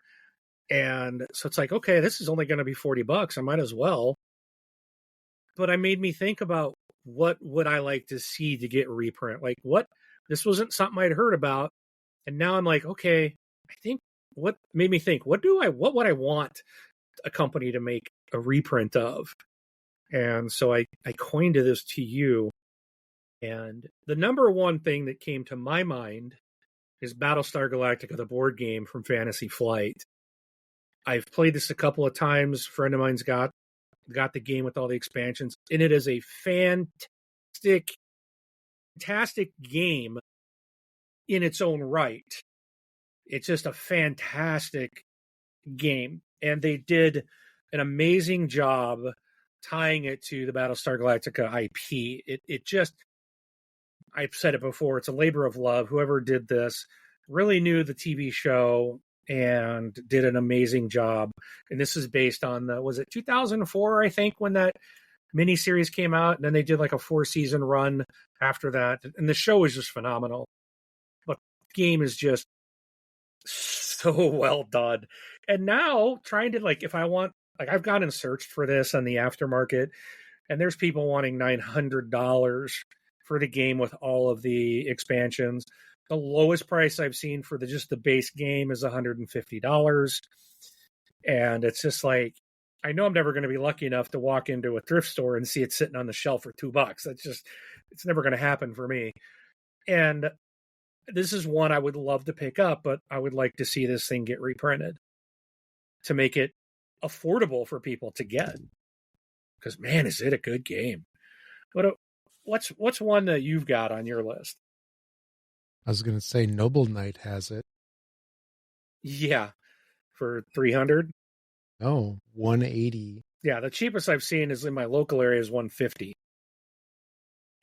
And so it's like, okay, this is only going to be $40. I might as well. But it made me think about, what would I like to see to get reprint? Like, this wasn't something I'd heard about. And now I'm like, okay, I think what made me think, what would I want a company to make a reprint of? And so I coined this to you. And the number one thing that came to my mind is Battlestar Galactica, the board game from Fantasy Flight. I've played this a couple of times. A friend of mine's got the game with all the expansions, and it is a fantastic game in its own right. It's just a fantastic game, and they did an amazing job tying it to the Battlestar Galactica IP. It just, I've said it before, it's a labor of love. Whoever did this really knew the TV show and did an amazing job. And this is based on was it 2004, I think, when that miniseries came out, and then they did like a 4-season run after that. And the show is just phenomenal. But the game is just so well done. And now trying to, like, if I want, like, I've gone and searched for this on the aftermarket, and there's people wanting $900 for the game with all of the expansions. The lowest price I've seen for just the base game is $150. And it's just like, I know I'm never going to be lucky enough to walk into a thrift store and see it sitting on the shelf for $2. It's never going to happen for me. And this is one I would love to pick up, but I would like to see this thing get reprinted to make it affordable for people to get. Because, man, is it a good game. What's one that you've got on your list?
I was going to say Noble Knight has it.
Yeah. For 300?
No, 180.
Yeah, the cheapest I've seen is in my local area is 150.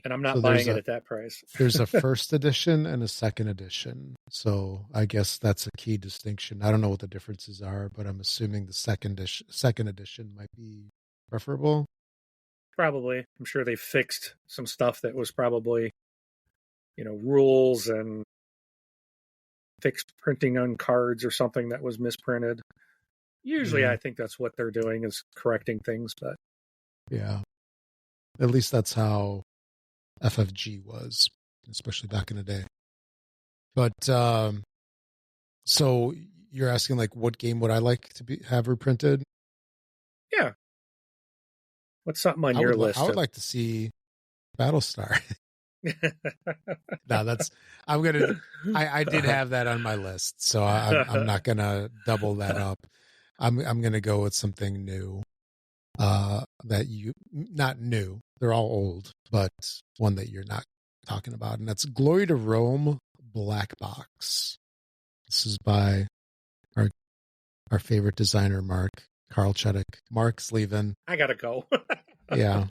And I'm not buying it at that price.
There's a first edition and a second edition. So I guess that's a key distinction. I don't know what the differences are, but I'm assuming the second edition might be preferable.
Probably. I'm sure they fixed some stuff that was probably, rules and fixed printing on cards or something that was misprinted. Usually I think that's what they're doing, is correcting things, but
yeah. At least that's how FFG was, especially back in the day. But so you're asking, like, what game would I like to have reprinted?
Yeah. What's something on your list?
I would like to see Battlestar. No, I did have that on my list, so I'm not gonna double that up. I'm gonna go with something new. Not new. They're all old, but one that you're not talking about, and that's Glory to Rome Black Box. This is by our favorite designer, Carl Chuddick. Mark's leaving.
I gotta go.
Yeah.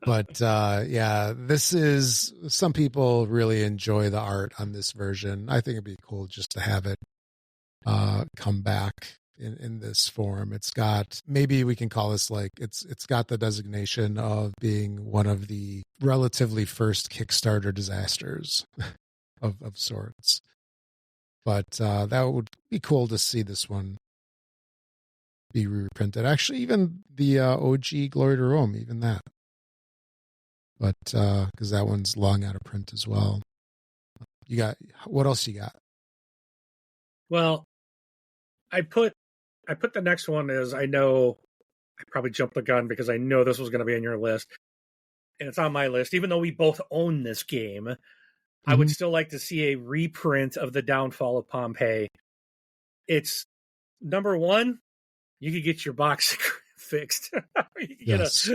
But yeah, some people really enjoy the art on this version. I think it'd be cool just to have it come back in this form. It's got, maybe we can call this like, it's got the designation of being one of the relatively first Kickstarter disasters of sorts. But that would be cool to see this one be reprinted. Actually, even the OG Glory to Rome, even that. But because that one's long out of print as well. What else you got?
Well, I put the next one as, I know I probably jumped the gun because I know this was going to be on your list, and it's on my list. Even though we both own this game, mm-hmm. I would still like to see a reprint of The Downfall of Pompeii. It's number one. You could get your box fixed.
Yes.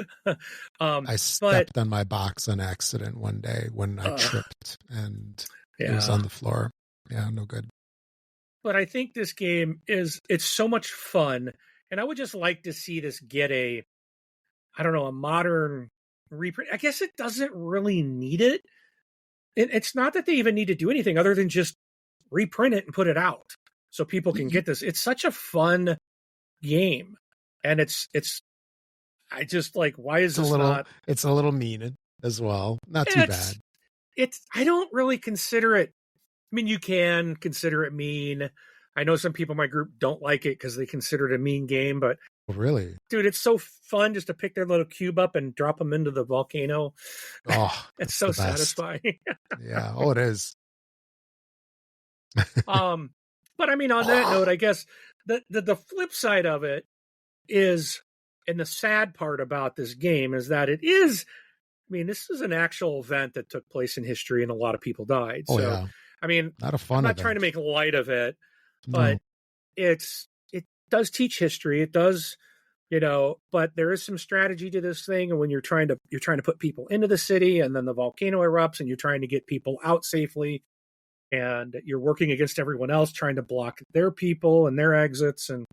I stepped on my box on accident one day when I tripped and it was on the floor. Yeah, no good.
But I think this game it's so much fun, and I would just like to see this get a modern reprint. I guess it doesn't really need it. It's not that they even need to do anything other than just reprint it and put it out so people can get this. It's such a fun game, and I just like, why is this not?
It's a little mean as well. Not too bad.
I don't really consider it. I mean, you can consider it mean. I know some people in my group don't like it because they consider it a mean game, but
really,
dude, it's so fun just to pick their little cube up and drop them into the volcano.
Oh,
it's so satisfying.
Yeah. Oh, it is.
But I mean, on that note, I guess the flip side of it is, and the sad part about this game is that it is, I mean, this is an actual event that took place in history and a lot of people died.
Oh,
so,
yeah.
I mean,
not a fun
I'm not
event.
trying to make light of it, but it does teach history. It does, but there is some strategy to this thing. And when you're trying to put people into the city, and then the volcano erupts and you're trying to get people out safely, and you're working against everyone else trying to block their people and their exits. And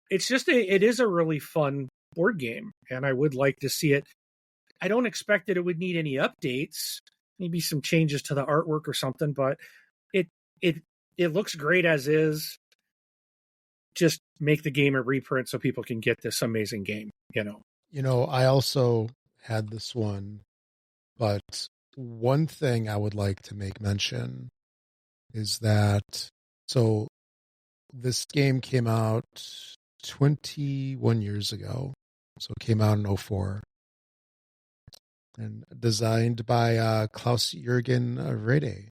it's just it is a really fun board game. And I would like to see it. I don't expect that it would need any updates, maybe some changes to the artwork or something, but it looks great as is. Just make the game a reprint so people can get this amazing game,
I also had this one, but one thing I would like to make mention is that, so this game came out 21 years ago. So it came out in 2004. And designed by Klaus-Jürgen Rede,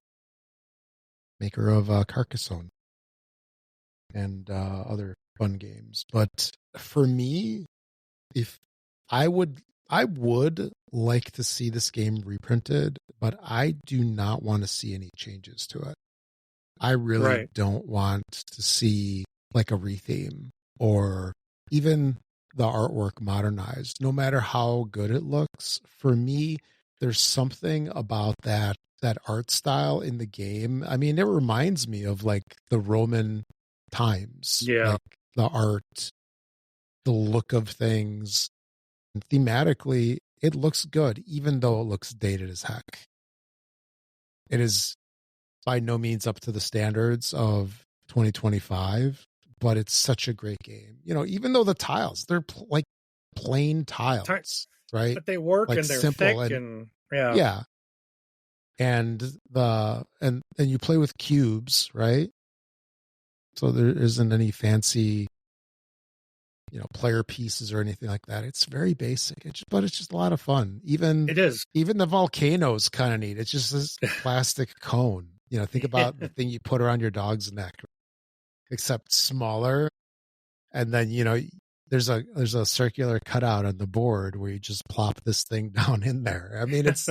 maker of Carcassonne and other fun games. But for me, if I would like to see this game reprinted, but I do not want to see any changes to it. I really don't want to see like a retheme or even the artwork modernized. No matter how good it looks, for me, there's something about that art style in the game. I mean, it reminds me of like the Roman times.
Yeah.
Like the art, the look of things. And thematically, it looks good, even though it looks dated as heck. It is by no means up to the standards of 2025, but it's such a great game. Even though the tiles, they're like plain tiles, right?
But they work,
like
and they're
simple
thick yeah.
Yeah. And and you play with cubes, right? So there isn't any fancy, player pieces or anything like that. It's very basic, but it's just a lot of fun. It is. Even the volcano's kind of neat. It's just this plastic cone. Think about the thing you put around your dog's neck, except smaller. And then, there's a circular cutout on the board where you just plop this thing down in there. I mean, it's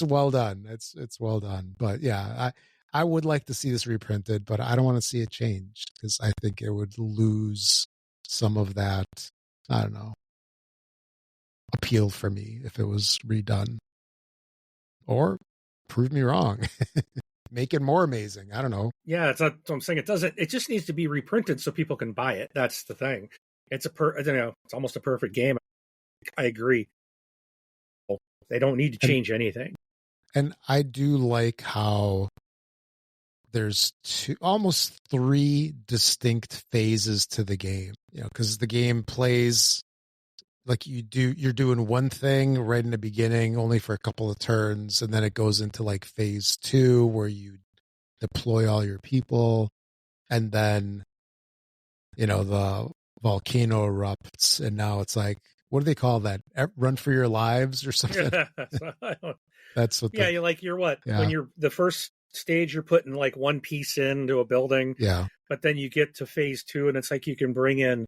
well done. It's well done. But yeah, I would like to see this reprinted, but I don't want to see it changed because I think it would lose some of that, I don't know, appeal for me if it was redone. Or prove me wrong. Make it more amazing. I don't know.
Yeah, that's what I'm saying. It just needs to be reprinted so people can buy it. That's the thing. It's it's almost a perfect game. I agree. They don't need to change anything.
And I do like how there's almost 3 distinct phases to the game, because the game plays like you're doing one thing right in the beginning only for a couple of turns, and then it goes into like phase 2 where you deploy all your people, and then the volcano erupts, and now it's like, what do they call that? Run for your lives or something? That's what.
Yeah, you're what?
Yeah.
When you're the first stage, you're putting like one piece into a building.
Yeah.
But then you get to phase 2, and it's like you can bring in,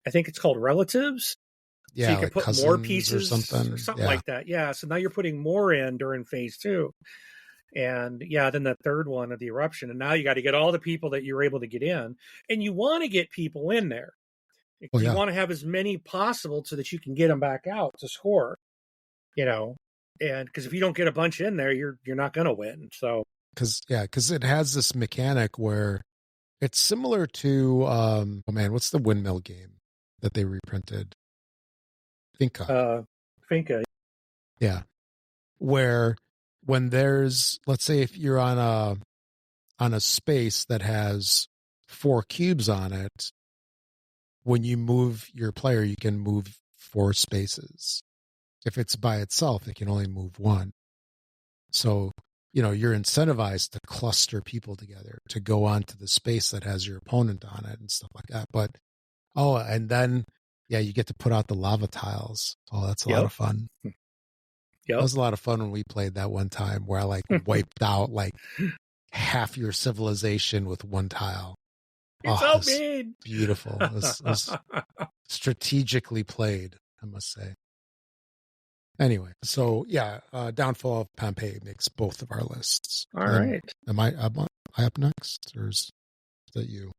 I think it's called relatives.
Yeah,
so you can
like
put more
or
pieces
something,
like that. Yeah. So now you're putting more in during phase 2. And then the third one of the eruption. And now you got to get all the people that you're able to get in. And you want to get people in there.
Oh, yeah.
You want to have as many possible so that you can get them back out to score, and because if you don't get a bunch in there, you're not going to win. So,
because it has this mechanic where it's similar to, what's the windmill game that they reprinted? Finca. Yeah. Where when there's, let's say if you're on a space that has 4 cubes on it, when you move your player, you can move 4 spaces. If it's by itself, it can only move 1. So, you're incentivized to cluster people together to go onto the space that has your opponent on it and stuff like that. But, and then, you get to put out the lava tiles. Oh, that's a lot of fun.
Yep.
That was a lot of fun when we played that one time where I wiped out half your civilization with one tile.
It's so mean.
Beautiful. It was strategically played, I must say. Anyway, so Downfall of Pompeii makes both of our lists.
All right.
Am I up next, or is that you?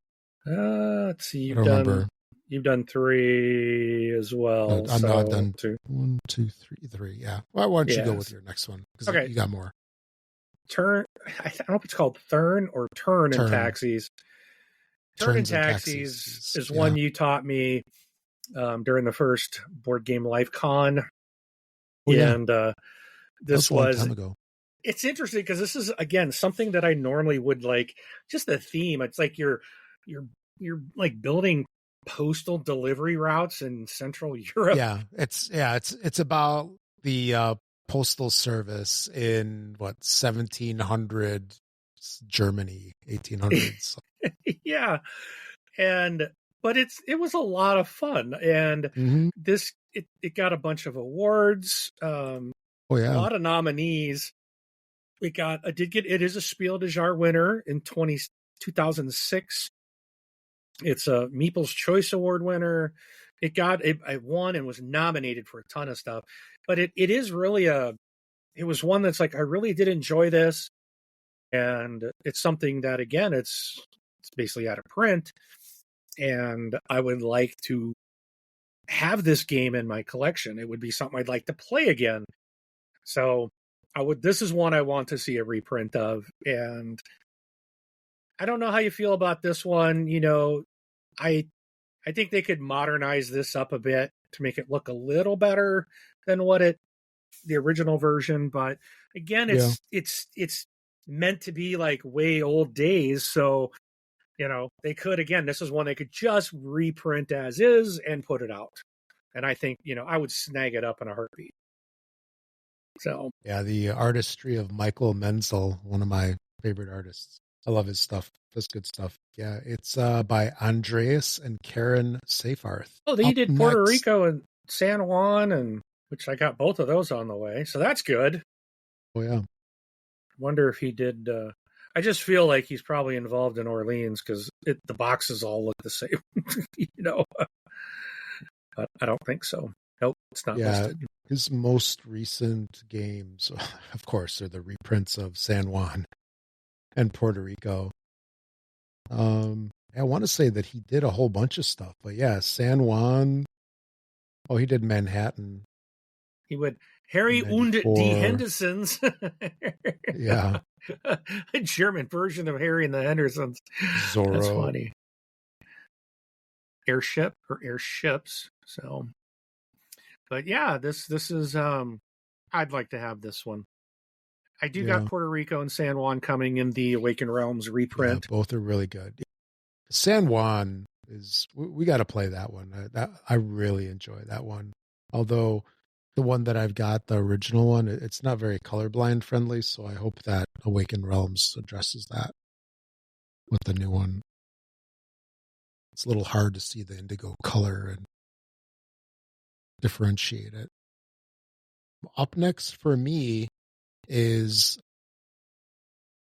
Let's see.
Remember.
You've done 3 as well.
No, I've done 2. 1, 2, 3. Yeah. Well, why don't you go with your next one? Because you got more.
I don't know if it's called Turn or Turn in Taxis. Turn in Taxis is one you taught me during the first Board Game Life Con.
Oh, yeah.
And this was a long time ago. It's interesting because this is, again, something that I normally would like. Just the theme. It's like you're like building postal delivery routes in Central Europe.
Yeah, it's about the postal service in 1700 Germany, 1800s.
Yeah, but it was a lot of fun, and it got a bunch of awards. A lot of nominees. It is a Spiel des Jahres winner in 2006. It's a Meeple's Choice Award winner. It won and was nominated for a ton of stuff. But it is really it was one that's like, I really did enjoy this. And it's something that, again, it's basically out of print. And I would like to have this game in my collection. It would be something I'd like to play again. So this is one I want to see a reprint of. And I don't know how you feel about this one. I think they could modernize this up a bit to make it look a little better than the original version. But again, it's meant to be like way old days. So, they could, again, this is one they could just reprint as is and put it out. And I think, I would snag it up in a heartbeat. So,
yeah, the artistry of Michael Menzel, one of my favorite artists. I love his stuff. That's good stuff. Yeah, it's by Andreas and Karen Seyfarth.
Oh, he did Puerto Rico and San Juan, which I got both of those on the way. So that's good.
Oh, yeah.
Wonder if he did. I just feel like he's probably involved in Orleans because the boxes all look the same, But I don't think so. Nope, it's not listed.
His most recent games, of course, are the reprints of San Juan and Puerto Rico. I want to say that he did a whole bunch of stuff, but San Juan. Oh, he did Manhattan.
He would Harry und die Hendersons.
Yeah.
A German version of Harry and the Hendersons.
Zorro.
That's funny. Airship or airships. So, but this is I'd like to have this one. I do
Yeah.
got Puerto Rico and San Juan coming in the Awakened Realms reprint.
Yeah, both are really good. San Juan is we got to play that one. I really enjoy that one. Although the one that I've got, the original one, it's not very colorblind friendly, so I hope that Awakened Realms addresses that with the new one. It's a little hard to see the indigo color and differentiate it. Up next for me is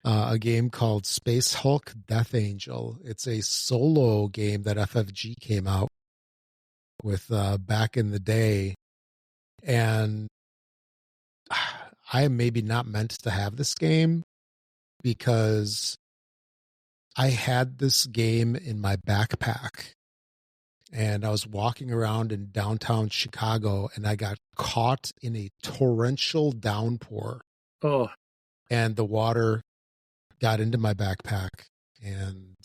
a game called Space Hulk Death Angel. It's a solo game that FFG came out with back in the day. And I am maybe not meant to have this game because I had this game in my backpack and I was walking around in downtown Chicago and I got caught in a torrential downpour.
Oh,
And the water got into my backpack and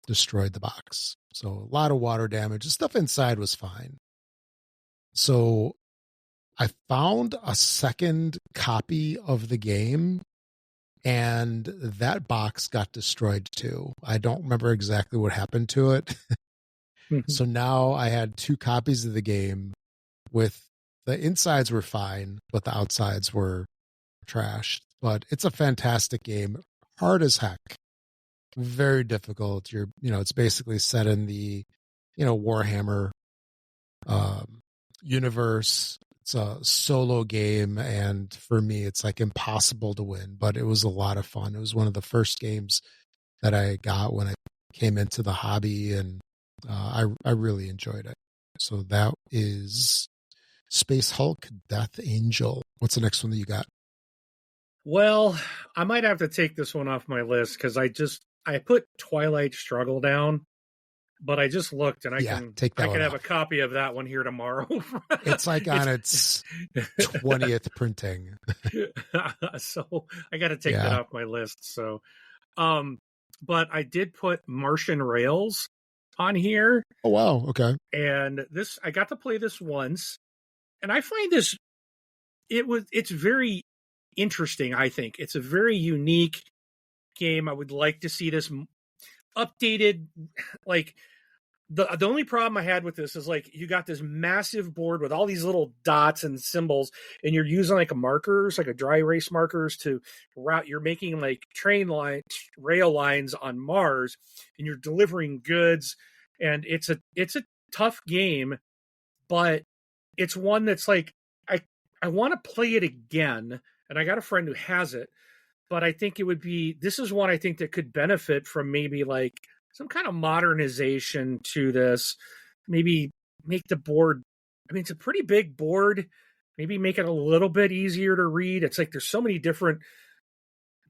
destroyed the box. So a lot of water damage. The stuff inside was fine. So I found a second copy of the game and that box got destroyed too. I don't remember exactly what happened to it. So now I had two copies of the game with the insides were fine, but the outsides were trashed. But it's a fantastic game. Hard as heck. Very difficult. It's basically set in the, Warhammer universe. It's a solo game, and for me, it's like impossible to win, but it was a lot of fun. It was one of the first games that I got when I came into the hobby, and I really enjoyed it. So that is Space Hulk Death Angel. What's the next one that you got?
Well, I might have to take this one off my list because I put Twilight Struggle down, but I just looked and I can have a copy of that one here tomorrow.
It's like on its 20th printing.
So I got to take that off my list. So, but I did put Martian Rails on here.
Oh, wow. Okay.
And I got to play this once and I find it's very interesting. I think it's a very unique game. I would like to see this updated. Like the only problem I had with this is like you got this massive board with all these little dots and symbols, and you're using like markers, like a dry erase markers to route. You're making like rail lines on Mars, and you're delivering goods. And it's a tough game, but it's one that's like I want to play it again. And I got a friend who has it, but I think this is one I think that could benefit from maybe like some kind of modernization to this. Maybe make the board, I mean, it's a pretty big board. Maybe make it a little bit easier to read. It's like there's so many different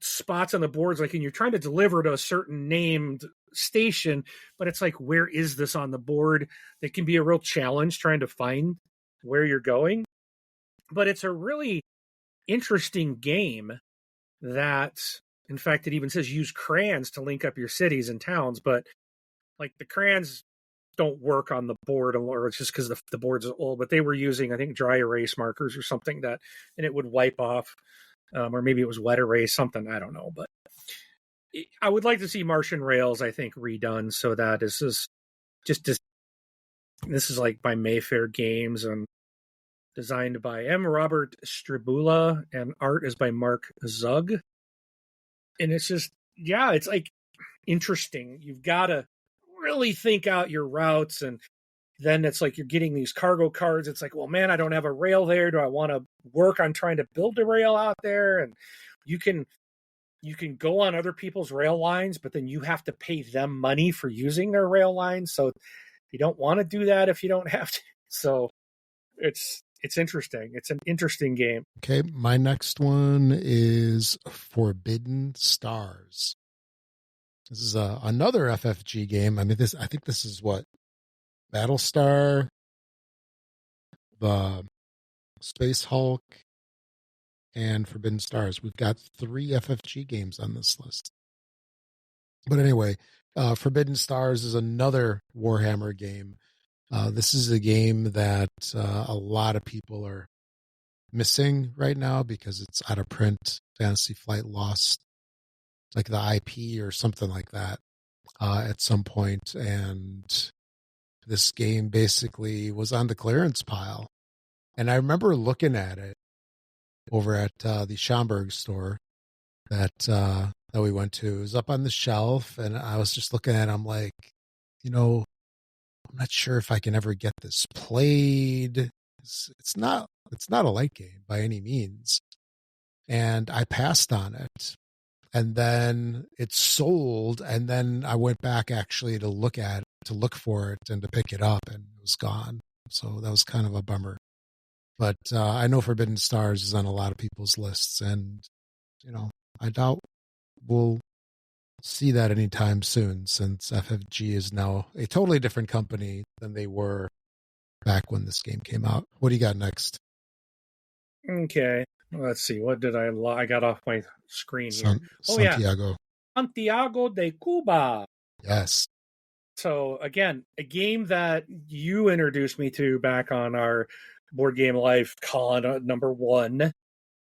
spots on the boards, like, and you're trying to deliver to a certain named station, but it's like, where is this on the board? That can be a real challenge trying to find where you're going. But it's a really interesting game that, in fact, it even says use crayons to link up your cities and towns, but like the crayons don't work on the board, or it's just because the board's old, but they were using, I think, dry erase markers or something and it would wipe off, or maybe it was wet erase, something, I don't know. But I would like to see Martian Rails, I think, redone so that this is like by Mayfair Games and designed by M. Robert Stribula, and art is by Mark Zug. And it's just, it's like interesting. You've got to really think out your routes, and then it's like you're getting these cargo cards. It's like, well, man, I don't have a rail there. Do I want to work on trying to build a rail out there? And you can go on other people's rail lines, but then you have to pay them money for using their rail lines. So you don't want to do that if you don't have to. So it's interesting. It's an interesting game.
Okay, my next one is Forbidden Stars. This is another FFG game. I mean, I think this is what? Battlestar, the Space Hulk, and Forbidden Stars. We've got 3 FFG games on this list. But anyway, Forbidden Stars is another Warhammer game. This is a game that a lot of people are missing right now because it's out of print. Fantasy Flight lost like the IP or something like that at some point, and this game basically was on the clearance pile. And I remember looking at it over at the Schaumburg store that we went to. It was up on the shelf, and I was just looking at it. I'm like, I'm not sure if I can ever get this played. It's not a light game by any means. And I passed on it. And then it sold, and then I went back actually to look for it and to pick it up, and it was gone. So that was kind of a bummer. But I know Forbidden Stars is on a lot of people's lists, and I doubt we'll see that anytime soon, since FFG is now a totally different company than they were back when this game came out. What do you got next?
Okay. Let's see. What did I got off my screen here?
Santiago.
Yeah. Santiago de Cuba.
Yes.
So again, a game that you introduced me to back on our Board Game Life con number 1.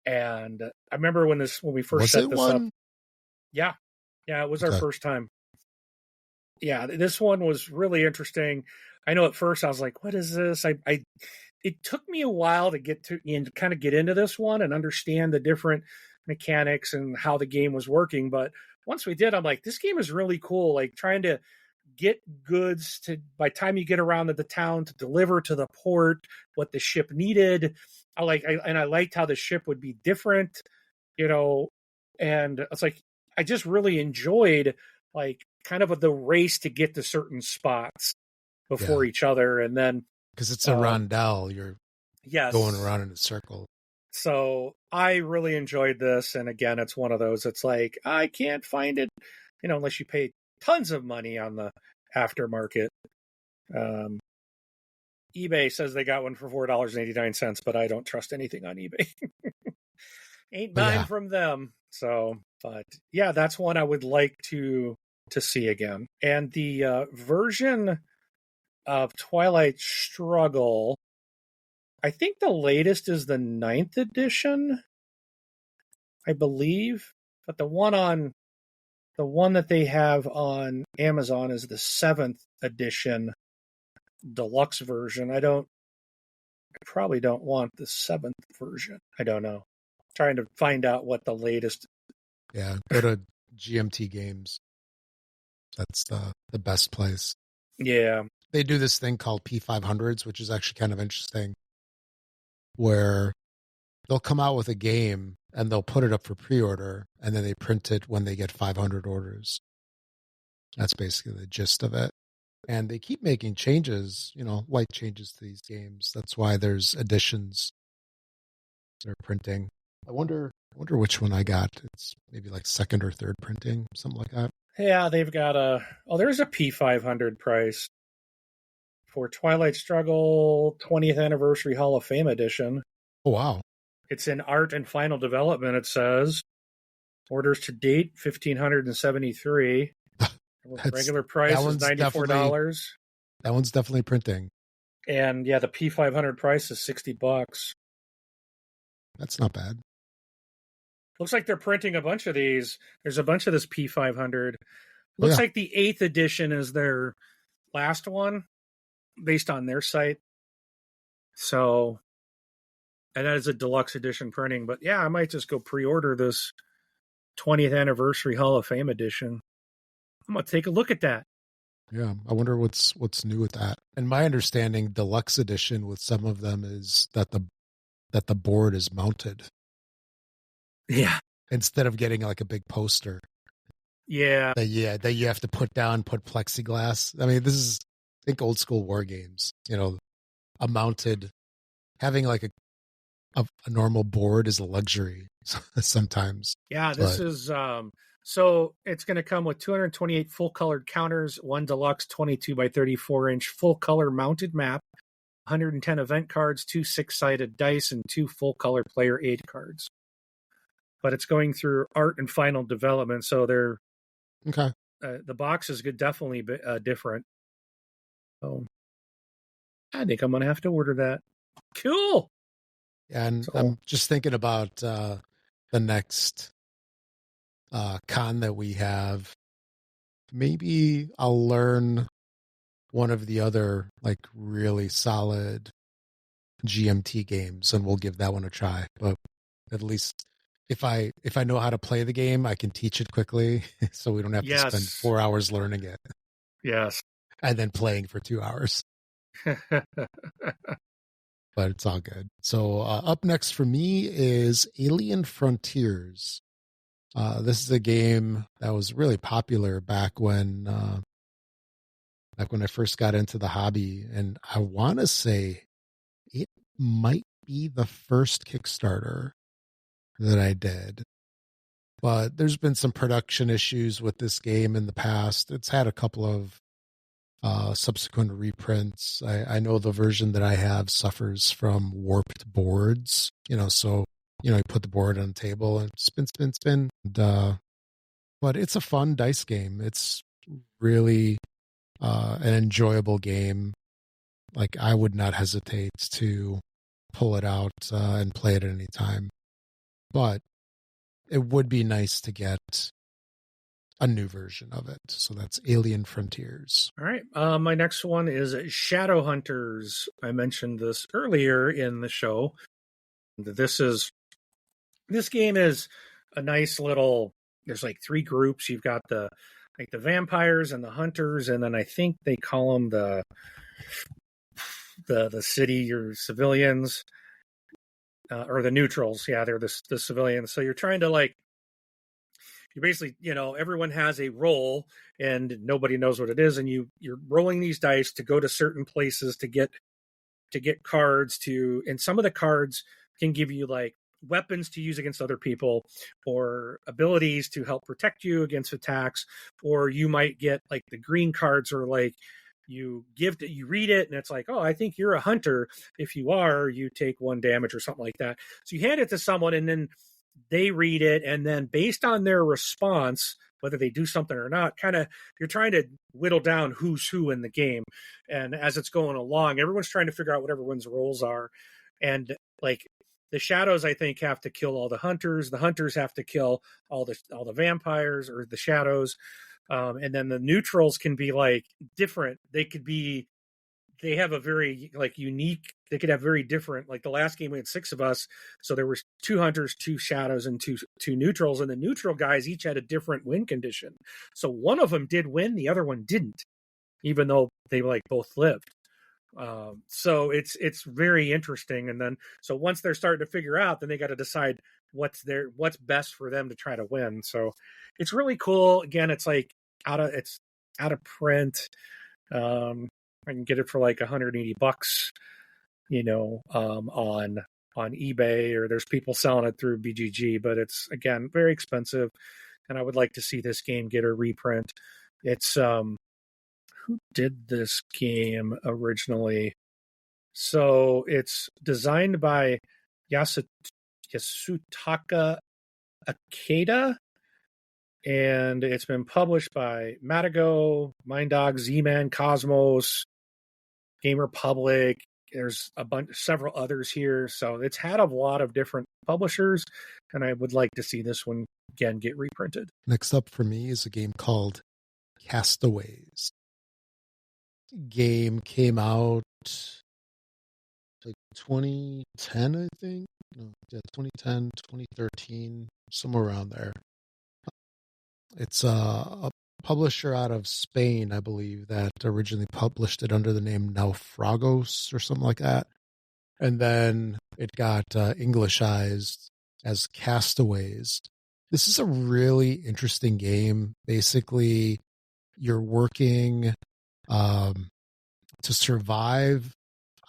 And I remember when we first set this up. Yeah. Yeah, it was our first time. Yeah, this one was really interesting. I know at first I was like, what is this? It took me a while to get to and kind of get into this one and understand the different mechanics and how the game was working. But once we did, I'm like, this game is really cool. Like trying to get goods to, by the time you get around to the town, to deliver to the port what the ship needed. I liked how the ship would be different, and it's like, I just really enjoyed like kind of the race to get to certain spots before each other. And then,
because it's a rondel, you're going around in a circle.
So I really enjoyed this. And again, it's one of those, it's like, I can't find it, unless you pay tons of money on the aftermarket. eBay says they got one for $4.89, but I don't trust anything on eBay. Ain't buying from them. So, but yeah, that's one I would like to see again. And the version of Twilight Struggle, I think the latest is the 9th edition, I believe. But the one that they have on Amazon is the 7th edition deluxe version. I probably don't want the 7th version. I don't know. Trying to find out what the latest.
Yeah, go to GMT Games. That's the best place.
Yeah.
They do this thing called P500s, which is actually kind of interesting, where they'll come out with a game and they'll put it up for pre-order, and then they print it when they get 500 orders. That's basically the gist of it. And they keep making changes, light changes to these games. That's why there's editions they're printing. I wonder which one I got. It's maybe like second or third printing, something like that.
Yeah, they've got there's a P500 price for Twilight Struggle 20th Anniversary Hall of Fame Edition.
Oh, wow.
It's in art and final development, it says. Orders to date, 1,573. Regular price is $94.
That one's definitely printing.
And yeah, the P500 price is $60.
That's not bad.
Looks like they're printing a bunch of these. There's a bunch of this P500. Looks like the 8th edition is their last one, based on their site. So, and that is a deluxe edition printing. But yeah, I might just go pre-order this 20th Anniversary Hall of Fame edition. I'm going to take a look at that.
Yeah, I wonder what's new with that. And my understanding, deluxe edition with some of them is that the board is mounted.
Yeah.
Instead of getting like a big poster.
Yeah.
That you have to put plexiglass. I mean, this is, think old school war games, a mounted, having like a normal board is a luxury sometimes.
Yeah, this is, so it's going to come with 228 full colored counters, one deluxe 22 by 34 inch full color mounted map, 110 event cards, 2 6-sided dice, and 2 full color player aid cards. But it's going through art and final development, so they're
okay.
The box is definitely different. So I think I'm going to have to order that. Cool.
And
So
I'm just thinking about the next con that we have. Maybe I'll learn one of the other like really solid GMT games and we'll give that one a try. But at least if I know how to play the game, I can teach it quickly so we don't have to spend
yes,
4 hours learning it
yes.
and then playing for 2 hours. But it's all good. So up next for me is Alien Frontiers. This is a game that was really popular back when I first got into the hobby, and I want to say it might be the first Kickstarter that I did. But there's been some production issues with this game in the past. It's had a couple of subsequent reprints. I know the version that I have suffers from warped boards, so, you put the board on the table and spin, spin, spin. And, but it's a fun dice game. It's really an enjoyable game. Like, I would not hesitate to pull it out and play it at any time. But it would be nice to get a new version of it. So that's Alien Frontiers.
All right. My next one is Shadowhunters. I mentioned this earlier in the show. This game is a nice little. There's like 3 groups. You've got the vampires and the hunters, and then I think they call them the city or civilians, or the neutrals. Yeah, they're the civilians. So you're trying to you basically, everyone has a role and nobody knows what it is, and you're rolling these dice to go to certain places to get cards and some of the cards can give you like weapons to use against other people or abilities to help protect you against attacks, or you might get like the green cards or like you read it and it's like, oh, I think you're a hunter. If you are, you take 1 damage or something like that. So you hand it to someone and then they read it, and then based on their response, whether they do something or not, kind of you're trying to whittle down who's who in the game. And as it's going along, everyone's trying to figure out what everyone's roles are. And like the shadows, I think, have to kill all the hunters. The hunters have to kill all the vampires or the shadows. And then the neutrals can be like different. They have a very like unique. They could have very different. Like the last game, we had 6 of us, so there was 2 hunters, 2 shadows, and two neutrals. And the neutral guys each had a different win condition. So one of them did win, the other one didn't, even though they like both lived. So it's very interesting. And then so once they're starting to figure out, then they got to decide what's best for them to try to win. So it's really cool. Again, it's like out of print. I can get it for like $180, on eBay, or there's people selling it through BGG, but it's again very expensive. And I would like to see this game get a reprint. It's who did this game originally? So it's designed by Yasutaka Akeda, and it's been published by Matago, Minddog, Z-Man, Cosmos, Game Republic. There's several others here. So it's had a lot of different publishers, and I would like to see this one again get reprinted.
Next up for me is a game called Castaways. Game came out like 2010, I think. No, yeah, 2010, 2013, somewhere around there. It's a publisher out of Spain, I believe, that originally published it under the name Naufragos or something like that. And then it got Englishized as Castaways. This is a really interesting game. Basically, you're working to survive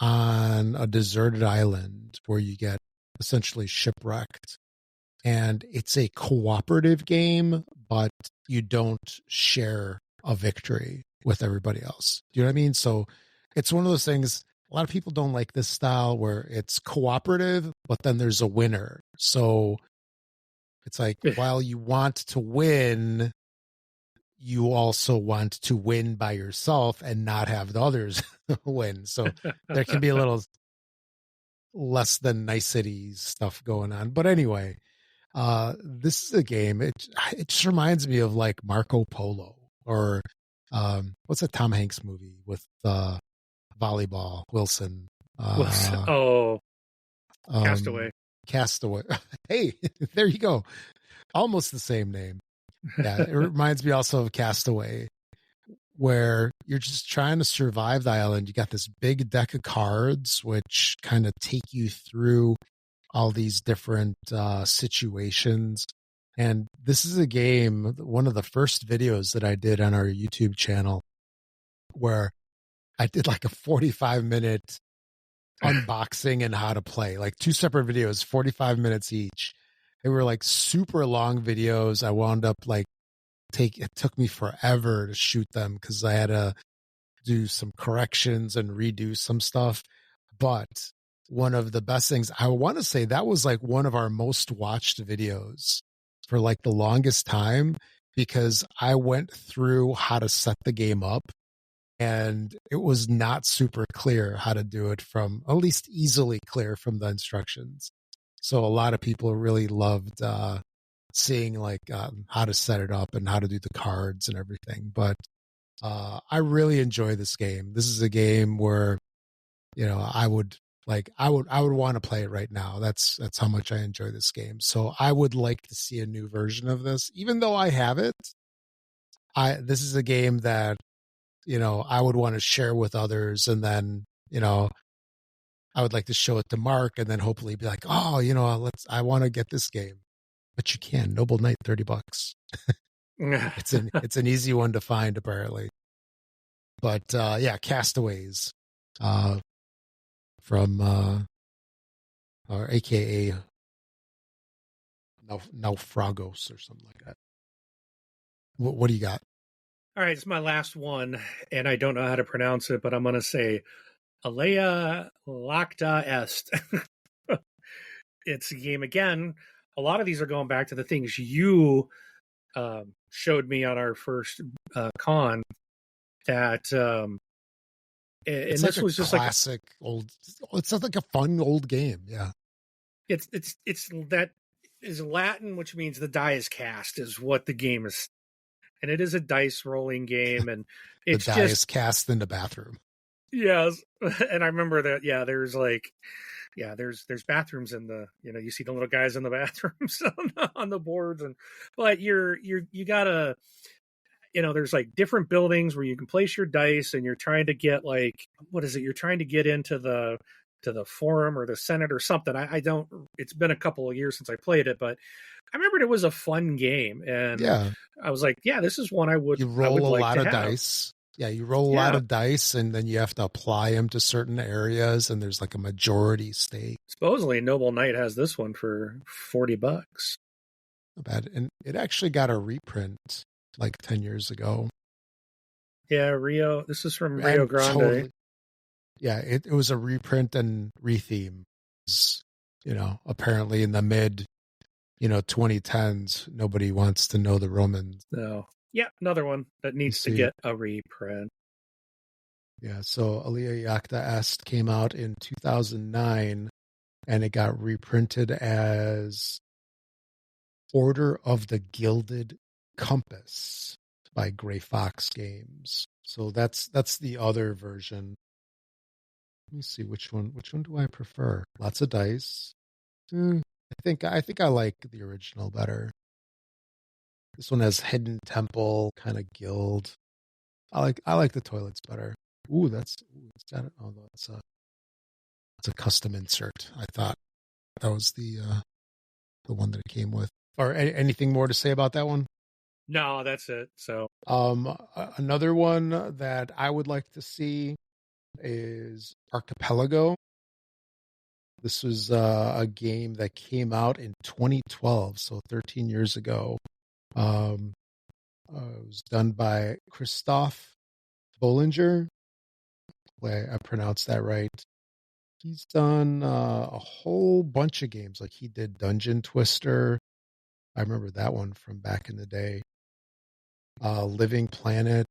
on a deserted island where you get essentially shipwrecked. And it's a cooperative game, but you don't share a victory with everybody else. Do you know what I mean? So it's one of those things, a lot of people don't like this style where it's cooperative, but then there's a winner. So it's like, while you want to win, you also want to win by yourself and not have the others win. So there can be a little less than nicety stuff going on. But anyway, this is a game. It just reminds me of like Marco Polo or what's that Tom Hanks movie with volleyball Wilson?
Castaway.
Castaway. Hey, there you go. Almost the same name. Yeah, it reminds me also of Castaway, where you're just trying to survive the island. You got this big deck of cards, which kind of take you through all these different situations. And this is a game, one of the first videos that I did on our YouTube channel, where I did like a 45-minute unboxing and how to play, like 2 separate videos, 45 minutes each. They were like super long videos. I wound up like it took me forever to shoot them because I had to do some corrections and redo some stuff. But one of the best things, I want to say that was like one of our most watched videos for like the longest time, because I went through how to set the game up and it was not super clear how to do it, from at least easily clear from the instructions. So a lot of people really loved seeing like how to set it up and how to do the cards and everything. But I really enjoy this game. This is a game where, you know, I would want to play it right now. That's how much I enjoy this game. So I would like to see a new version of this, even though I have it. This is a game that, you know, I would want to share with others, and then, you know, I would like to show it to Mark, and then hopefully be like, oh, you know, I want to get this game. But you can. Noble Knight, $30. It's an easy one to find, apparently. But yeah, Castaways from or AKA Naufragos or something like that. What do you got?
All right, it's my last one, and I don't know how to pronounce it, but I'm going to say Alea Lacta Est. It's a game, again, a lot of these are going back to the things you showed me on our first con. That and
It's
this
like
was just
classic old. It's like a fun old game. Yeah,
it's that is Latin, which means the die is cast, is what the game is, and it is a dice rolling game, and it's
the die is cast in the bathroom.
Yes, and I remember that. Yeah, there's there's bathrooms in the, you know, you see the little guys in the bathrooms on the boards, and but you gotta, you know, there's like different buildings where you can place your dice, and you're trying to get like, what is it? You're trying to get into the forum or the Senate or something. I don't. It's been a couple of years since I played it, but I remembered it was a fun game, and
yeah,
I was like, yeah, this is one I would.
You roll a
like
lot of dice. Yeah, you roll a lot of dice, and then you have to apply them to certain areas, and there's like a majority stake.
Supposedly, Noble Knight has this one for $40.
Not bad, and it actually got a reprint like 10 years ago.
Yeah, Rio. This is from Rio Grande. Totally,
yeah, it was a reprint and retheme. You know, apparently in the mid, 2010s, nobody wants to know the Romans.
No. Yeah, another one that needs to get a reprint.
Yeah, so Alea Jacta Est came out in 2009, and it got reprinted as Order of the Gilded Compass by Gray Fox Games. So that's the other version. Let me see which one do I prefer. Lots of dice. I think I like the original better. This one has Hidden Temple, kind of guild. I like the toilets better. Ooh, it's a custom insert. I thought that was the one that it came with. Or anything more to say about that one?
No, that's it. So,
another one that I would like to see is Archipelago. This was a game that came out in 2012, so 13 years ago. It was done by Christoph Bollinger. I pronounced that right. He's done a whole bunch of games. Like he did Dungeon Twister. I remember that one from back in the day. Living Planet.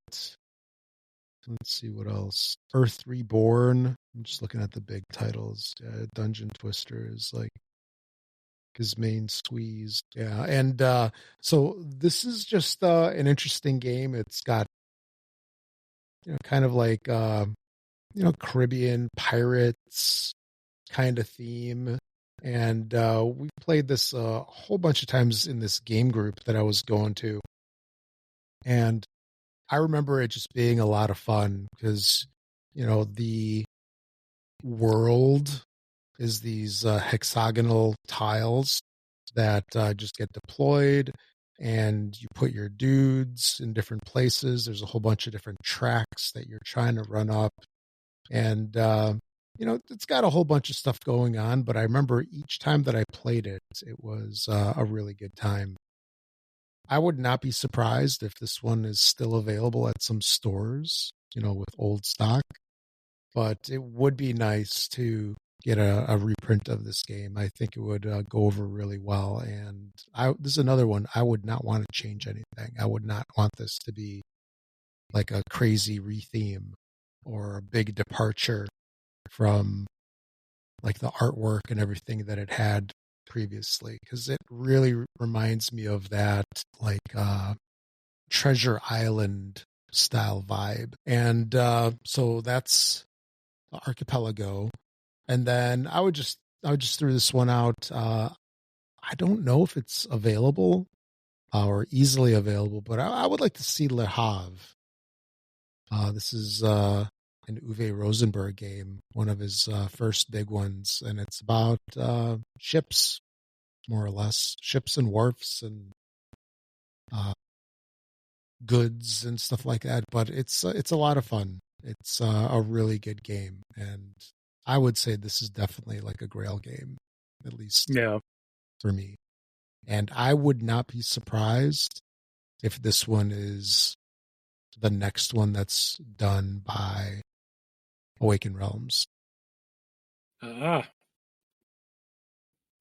Let's see what else. Earth Reborn. I'm just looking at the big titles. Dungeon Twister is like his main squeeze. Yeah. And so this is just an interesting game. It's got, kind of like, Caribbean pirates kind of theme. And we played this a whole bunch of times in this game group that I was going to. And I remember it just being a lot of fun because, the world is these hexagonal tiles that just get deployed, and you put your dudes in different places. There's a whole bunch of different tracks that you're trying to run up. And, it's got a whole bunch of stuff going on, but I remember each time that I played it, it was a really good time. I would not be surprised if this one is still available at some stores, with old stock, but it would be nice to get a reprint of this game. I think it would go over really well. And this is another one. I would not want to change anything. I would not want this to be like a crazy retheme or a big departure from like the artwork and everything that it had previously, because it really reminds me of that like Treasure Island style vibe. And so that's the Archipelago. And then I would just throw this one out. I don't know if it's available or easily available, but I would like to see Le Havre. This is an Uwe Rosenberg game, one of his first big ones, and it's about ships, more or less, ships and wharfs and goods and stuff like that. But it's a lot of fun. It's a really good game, and I would say this is definitely like a Grail game, at least for me. And I would not be surprised if this one is the next one that's done by Awaken Realms.
The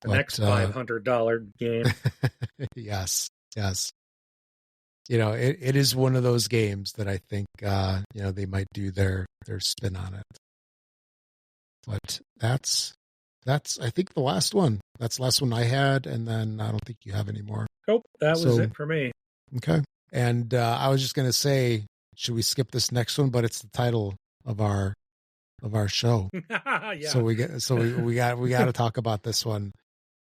next $500 game.
Yes. It is one of those games that I think, they might do their spin on it. But that's I think the last one. That's the last one I had, and then I don't think you have any more.
Nope, that was it for me.
Okay. And I was just gonna say, should we skip this next one? But it's the title of our show.
Yeah.
So we got to talk about this one.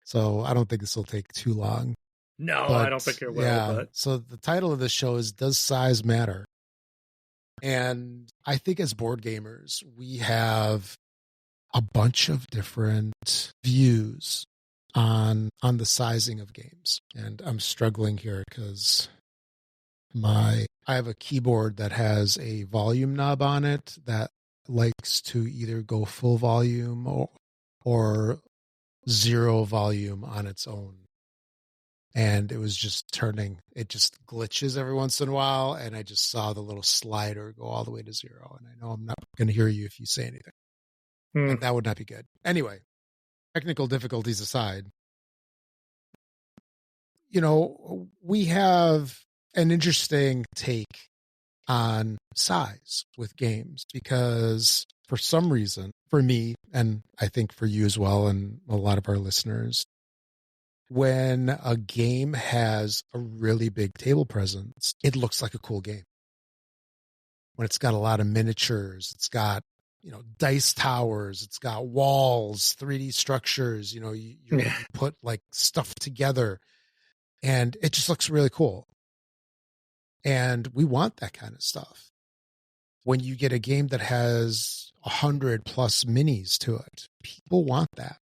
So I don't think this will take too long.
No, I don't think it will.
Yeah.
But...
So the title of the show is Does Size Matter? And I think as board gamers, we have a bunch of different views on the sizing of games. And I'm struggling here because I have a keyboard that has a volume knob on it that likes to either go full volume or zero volume on its own. And it was just it just glitches every once in a while. And I just saw the little slider go all the way to zero. And I know I'm not going to hear you if you say anything. And that would not be good. Anyway, technical difficulties aside, we have an interesting take on size with games because for some reason, for me, and I think for you as well, and a lot of our listeners, when a game has a really big table presence, it looks like a cool game. When it's got a lot of miniatures, it's got, dice towers, it's got walls, 3D structures, you put like stuff together and it just looks really cool. And we want that kind of stuff. When you get a game that has 100 plus minis to it, people want that.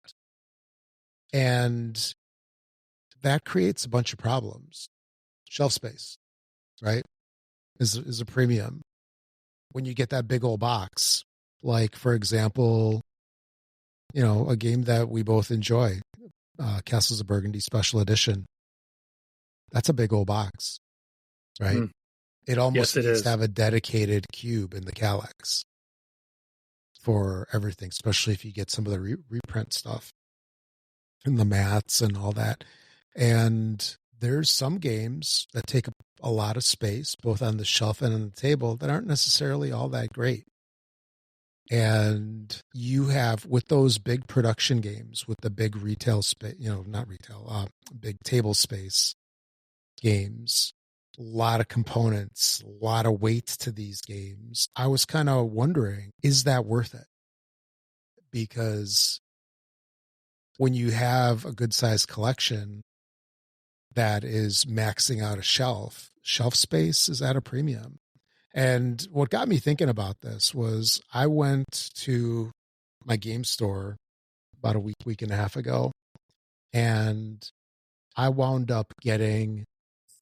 And that creates a bunch of problems. Shelf space, right, is a premium. When you get that big old box, like, for example, a game that we both enjoy, Castles of Burgundy Special Edition, that's a big old box, right? It almost needs to have a dedicated cube in the calyx for everything, especially if you get some of the reprint stuff and the mats and all that. And there's some games that take a lot of space, both on the shelf and on the table, that aren't necessarily all that great. And you have, with those big production games, with the big retail space, not retail, big table space games, a lot of components, a lot of weight to these games. I was kind of wondering, is that worth it? Because when you have a good sized collection that is maxing out a shelf space is at a premium. And what got me thinking about this was I went to my game store about a week and a half ago, and I wound up getting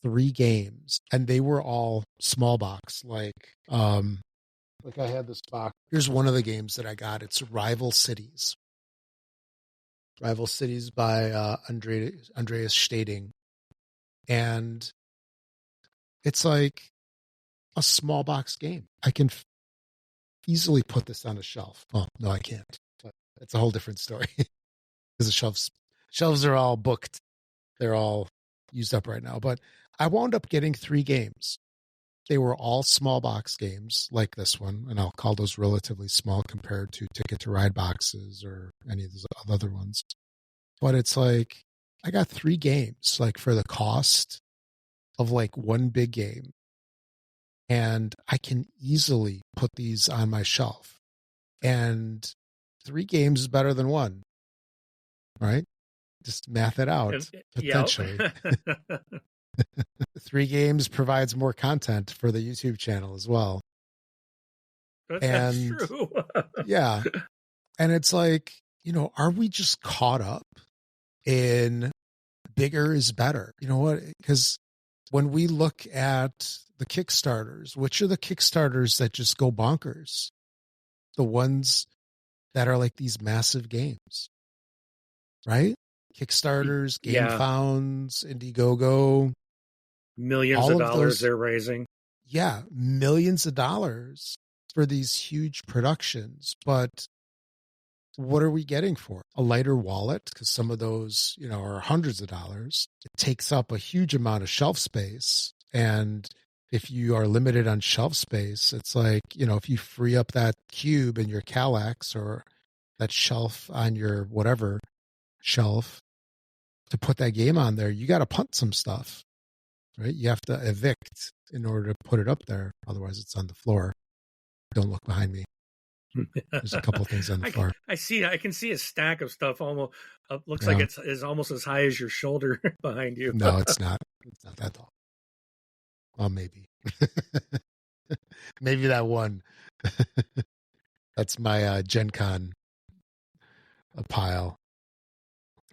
3 games, and they were all small box. Like I had this box. Here's one of the games that I got. It's Rival Cities. Rival Cities by Andreas Stading. And it's like a small box game. I can easily put this on a shelf. Oh, no, I can't. But it's a whole different story. Because the shelves are all booked. They're all used up right now. But I wound up getting 3 games. They were all small box games like this one, and I'll call those relatively small compared to Ticket to Ride boxes or any of those other ones. But it's like I got 3 games like for the cost of like one big game, and I can easily put these on my shelf. And 3 games is better than 1, right? Just math it out potentially.
Yep.
3 games provides more content for the YouTube channel as well.
That's true.
Yeah. And it's like, are we just caught up in bigger is better? You know what? Because when we look at the Kickstarters, which are the Kickstarters that just go bonkers? The ones that are like these massive games, right? Kickstarters, GameFounds, Indiegogo.
Millions of dollars they're raising.
Yeah, millions of dollars for these huge productions. But what are we getting for a lighter wallet? Because some of those, are hundreds of dollars. It takes up a huge amount of shelf space. And if you are limited on shelf space, it's like, if you free up that cube in your Kallax or that shelf on your whatever shelf to put that game on there, you got to punt some stuff. Right? You have to evict in order to put it up there. Otherwise, it's on the floor. Don't look behind me. There's a couple things on the floor.
I can see a stack of stuff almost. Looks like it's almost as high as your shoulder behind you.
No, it's not. It's not that tall. Well, maybe. Maybe that one. That's my Gen Con pile.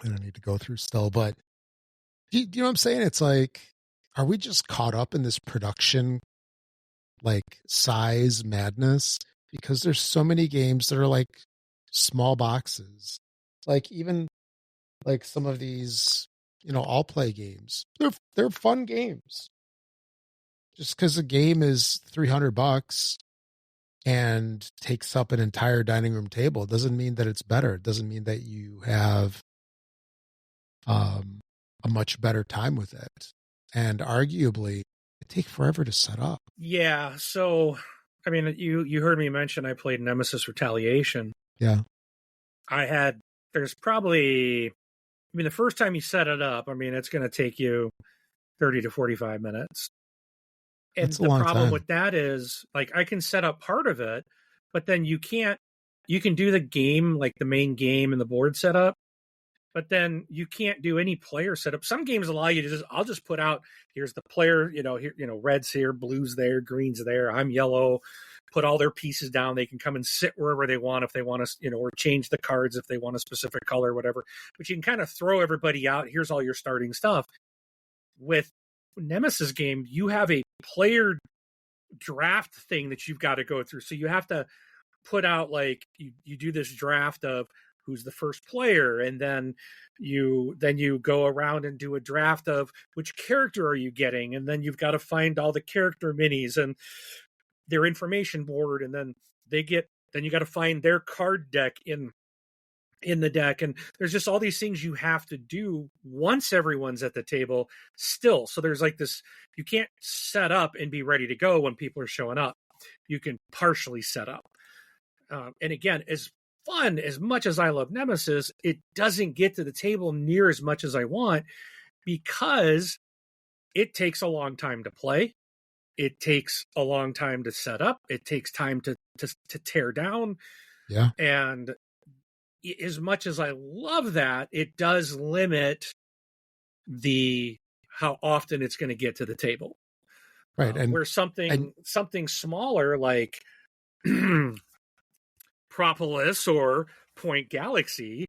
I don't need to go through still. But you know what I'm saying? It's like, are we just caught up in this production, like size madness? Because there's so many games that are like small boxes. Like even like some of these, all play games. They're fun games. Just because a game is $300 and takes up an entire dining room table doesn't mean that it's better. It doesn't mean that you have a much better time with it. And arguably, it takes forever to set up.
Yeah. So, I mean, you heard me mention I played Nemesis Retaliation.
Yeah.
There's probably, the first time you set it up, it's going to take you 30 to 45 minutes. And the problem with that is, like, I can set up part of it, but then you can do the game, like the main game and the board setup, but then you can't do any player setup. Some games allow you to I'll just put out, here's the player, here, red's here, blue's there, green's there, I'm yellow, put all their pieces down. They can come and sit wherever they want if they want to, or change the cards if they want a specific color, whatever. But you can kind of throw everybody out. Here's all your starting stuff. With Nemesis game, you have a player draft thing that you've got to go through. So you have to put out, like, you do this draft of who's the first player, and then you go around and do a draft of which character are you getting, and then you've got to find all the character minis and their information board, and then you got to find their card deck in in the deck, and there's just all these things you have to do once everyone's at the table still. So there's like this, you can't set up and be ready to go when people are showing up. You can partially set up. And again, as fun as much as I love Nemesis, it doesn't get to the table near as much as I want, because it takes a long time to play. It takes a long time to set up. It takes time to tear down.
Yeah.
And as much as I love that, it does limit how often it's going to get to the table.
Right. And
where something smaller like Propolis or Point Galaxy,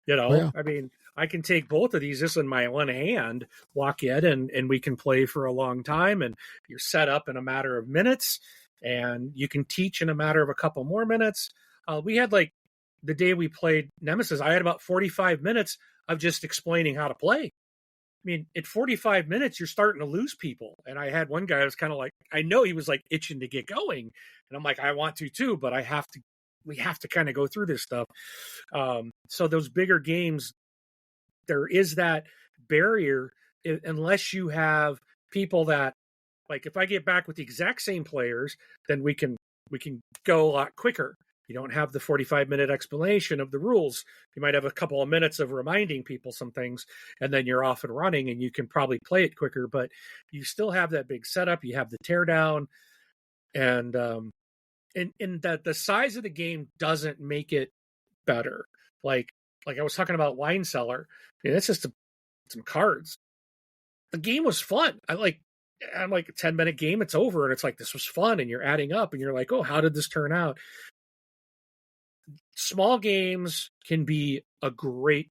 I mean, I can take both of these just in my one hand, walk in, and we can play for a long time, and you're set up in a matter of minutes, and you can teach in a matter of a couple more minutes. We had like the day we played Nemesis, I had about 45 minutes of just explaining how to play. I mean, at 45 minutes, you're starting to lose people. And I had one guy who was kind of like, I know he was like itching to get going. And I'm like, I want to too, but we have to kind of go through this stuff. So those bigger games, there is that barrier unless you have people that, like, if I get back with the exact same players, then we can go a lot quicker. You don't have the 45-minute explanation of the rules. You might have a couple of minutes of reminding people some things, and then you're off and running, and you can probably play it quicker, but you still have that big setup. You have the teardown, and that the size of the game doesn't make it better. Like I was talking about Wine Cellar. I mean, it's just some cards. The game was fun. I'm like a 10-minute game, it's over, and it's like, this was fun, and you're adding up, and you're like, oh, how did this turn out? Small games can be a great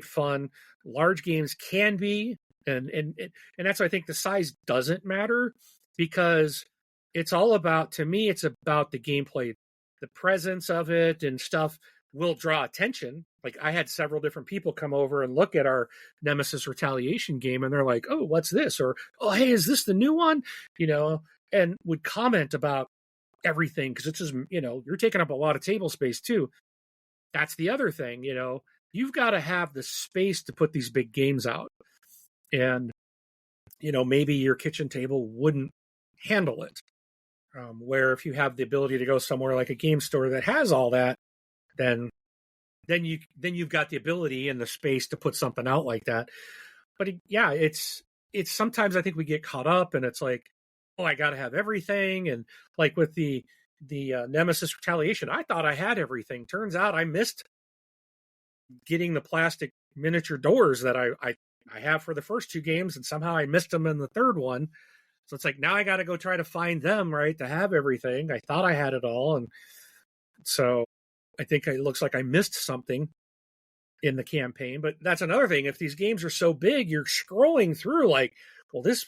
fun. Large games can be, and that's why I think the size doesn't matter, because it's all about, to me, it's about the gameplay. The presence of it and stuff will draw attention. Like, I had several different people come over and look at our Nemesis Retaliation game, and they're like, oh, what's this? Or, oh, hey, is this the new one? And would comment about everything, because it's just, you're taking up a lot of table space too. That's the other thing, you've got to have the space to put these big games out, and maybe your kitchen table wouldn't handle it, where if you have the ability to go somewhere like a game store that has all that, then you've got the ability and the space to put something out like that. But yeah, it's sometimes I think we get caught up, and it's like, oh, I got to have everything. And like with the Nemesis Retaliation, I thought I had everything. Turns out I missed getting the plastic miniature doors that I have for the first two games, and somehow I missed them in the third one. So it's like, now I got to go try to find them, right, to have everything. I thought I had it all. And so I think it looks like I missed something in the campaign. But that's another thing. If these games are so big, you're scrolling through like, well, this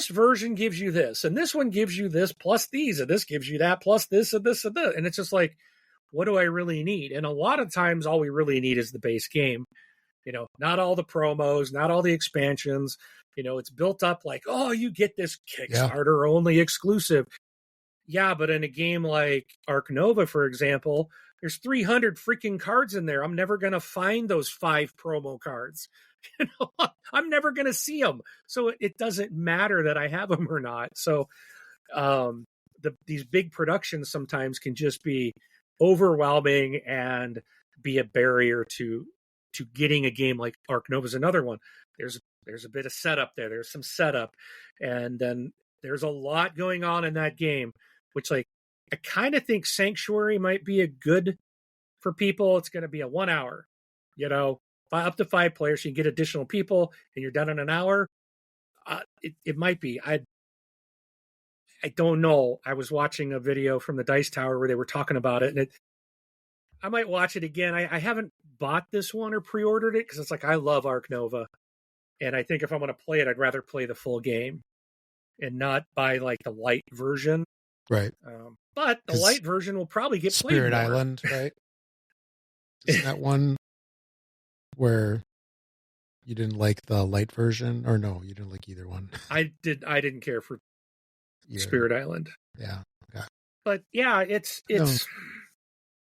version gives you this, and this one gives you this plus these, and this gives you that plus this and this and that. And it's just like, what do I really need? And a lot of times all we really need is the base game. Not all the promos, not all the expansions. It's built up like, oh, you get this Kickstarter only exclusive. Yeah, but in a game like Ark Nova, for example, there's 300 freaking cards in there. I'm never going to find those 5 promo cards. I'm never going to see them. So it doesn't matter that I have them or not. So these big productions sometimes can just be overwhelming and be a barrier to getting a game like Ark Nova is another one. There's a bit of setup there. There's some setup. And then there's a lot going on in that game, which, like, I kind of think Sanctuary might be a good for people. It's going to be a 1 hour, up to 5 players. You can get additional people, and you're done in an hour. It might be. I don't know. I was watching a video from the Dice Tower where they were talking about it, and I might watch it again. I haven't bought this one or pre-ordered it because it's like, I love Ark Nova, and I think if I'm going to play it, I'd rather play the full game and not buy like the light version.
Right.
But the light version will probably get played
Spirit
more.
Island, right? Isn't that one where you didn't like the light version, or no, you didn't like either one?
I didn't care for Spirit Island.
Yeah. Okay.
But yeah, it's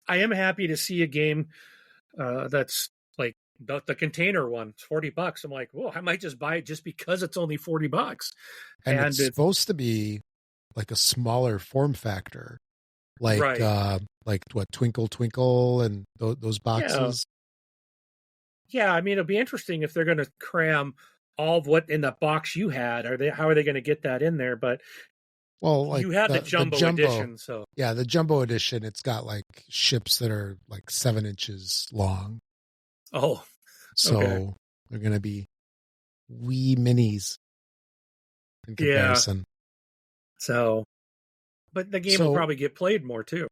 I am happy to see a game that's like the container one. It's $40. I'm like, whoa, I might just buy it just because it's only $40.
And it's supposed to be like a smaller form factor, like
right.
like what, Twinkle Twinkle and those boxes.
Yeah, I mean, it'll be interesting if they're going to cram all of what in the box you had. How are they going to get that in there? But
well, like
you had the jumbo edition, so
yeah, the jumbo edition. It's got like ships that are like 7 inches long.
oh,
So
okay.
they're going to be wee minis in
Yeah.
comparison.
So, but the game will probably get played more too.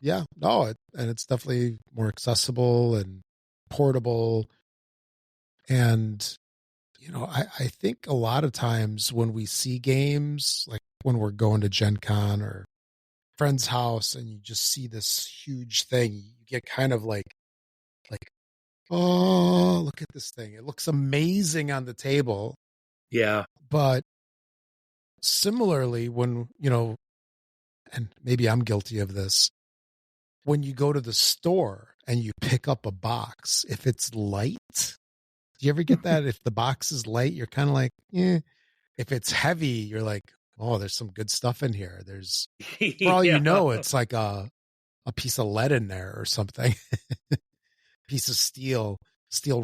Yeah, no, and it's definitely more accessible and portable. And, you know, I think a lot of times when we see games, like when we're going to Gen Con or friend's house and you just see this huge thing, you get kind of like, oh, look at this thing. It looks amazing on the table.
Yeah.
But similarly, when, you know, and maybe I'm guilty of this, when you go to the store and you pick up a box, if it's light, do you ever get that? If the box is light, you're kind of like, eh. If it's heavy, you're like, oh, there's some good stuff in here. There's, for all you know, it's like a piece of lead in there or something. Piece of steel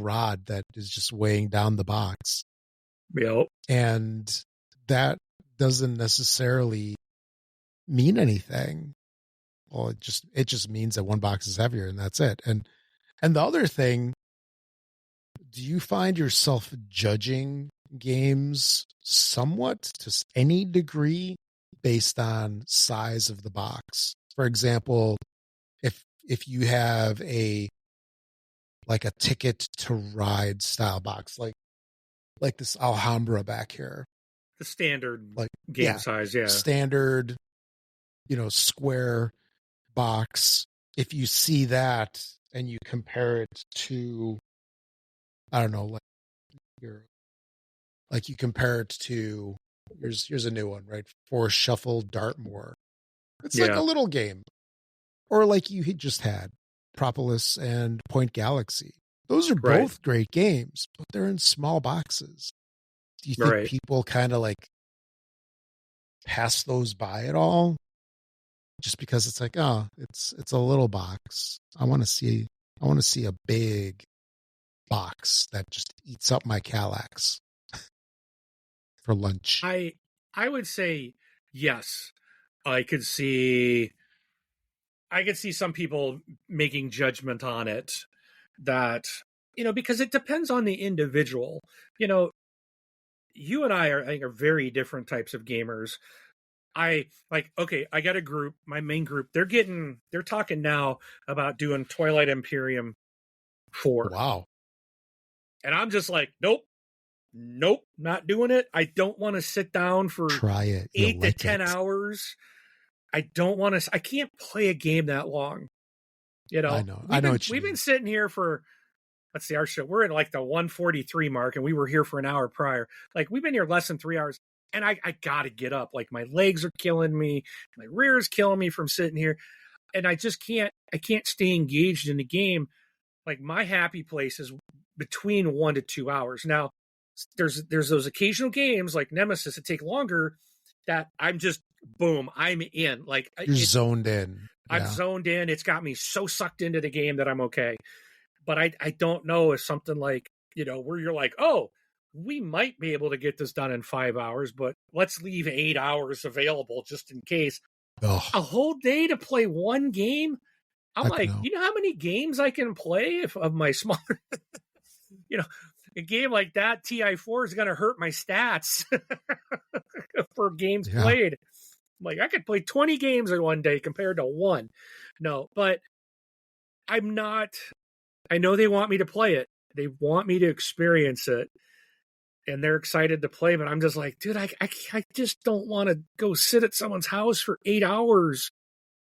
rod that is just weighing down the box.
Yep.
And that doesn't necessarily mean anything. Well, it just means that one box is heavier and that's it. And the other thing, do you find yourself judging games somewhat to any degree based on size of the box? For example, if you have a ticket to ride style box, like this Alhambra back here,
the standard game size, yeah,
standard, you know, square box. If you see that and you compare it to, I don't know, you compare it to, here's a new one, right? For Shuffle Dartmoor. It's like a little game. Or like you just had Propolis and Point Galaxy. Those are both great games, but they're in small boxes. Do you think people kind of like pass those by at all? Just because it's like, oh, it's a little box. I want to see a big box that just eats up my Kallax for lunch.
I would say yes. I could see some people making judgment on it that, you know, because it depends on the individual. You know, you and I are very different types of gamers. I got a group, my main group, they're talking now about doing Twilight Imperium 4.
Wow.
And I'm just like, nope, not doing it. I don't want to sit down for
try it.
8 to 10 hours. I don't want to, I can't play a game that long. You know,
I know
we've been sitting here for, let's see, our show, we're at like the 1:43 mark and we were here for an hour prior. Like we've been here less than 3 hours. And I got to get up. Like my legs are killing me. My rear is killing me from sitting here. And I can't stay engaged in the game. Like my happy place is between 1 to 2 hours. Now, there's those occasional games like Nemesis that take longer that I'm just, boom, I'm in. Like
you're zoned in.
Yeah. I'm zoned in. It's got me so sucked into the game that I'm okay. But I don't know if something like, you know, where you're like, oh, we might be able to get this done in 5 hours, but let's leave 8 hours available just in case.
Ugh.
A whole day to play one game? I'm like, you know how many games I can play of my smaller, you know, a game like that, TI4 is going to hurt my stats for games played. I'm like, I could play 20 games in one day compared to one. No, but I'm not, I know they want me to play it. They want me to experience it. And they're excited to play, but I'm just like, dude, I just don't want to go sit at someone's house for 8 hours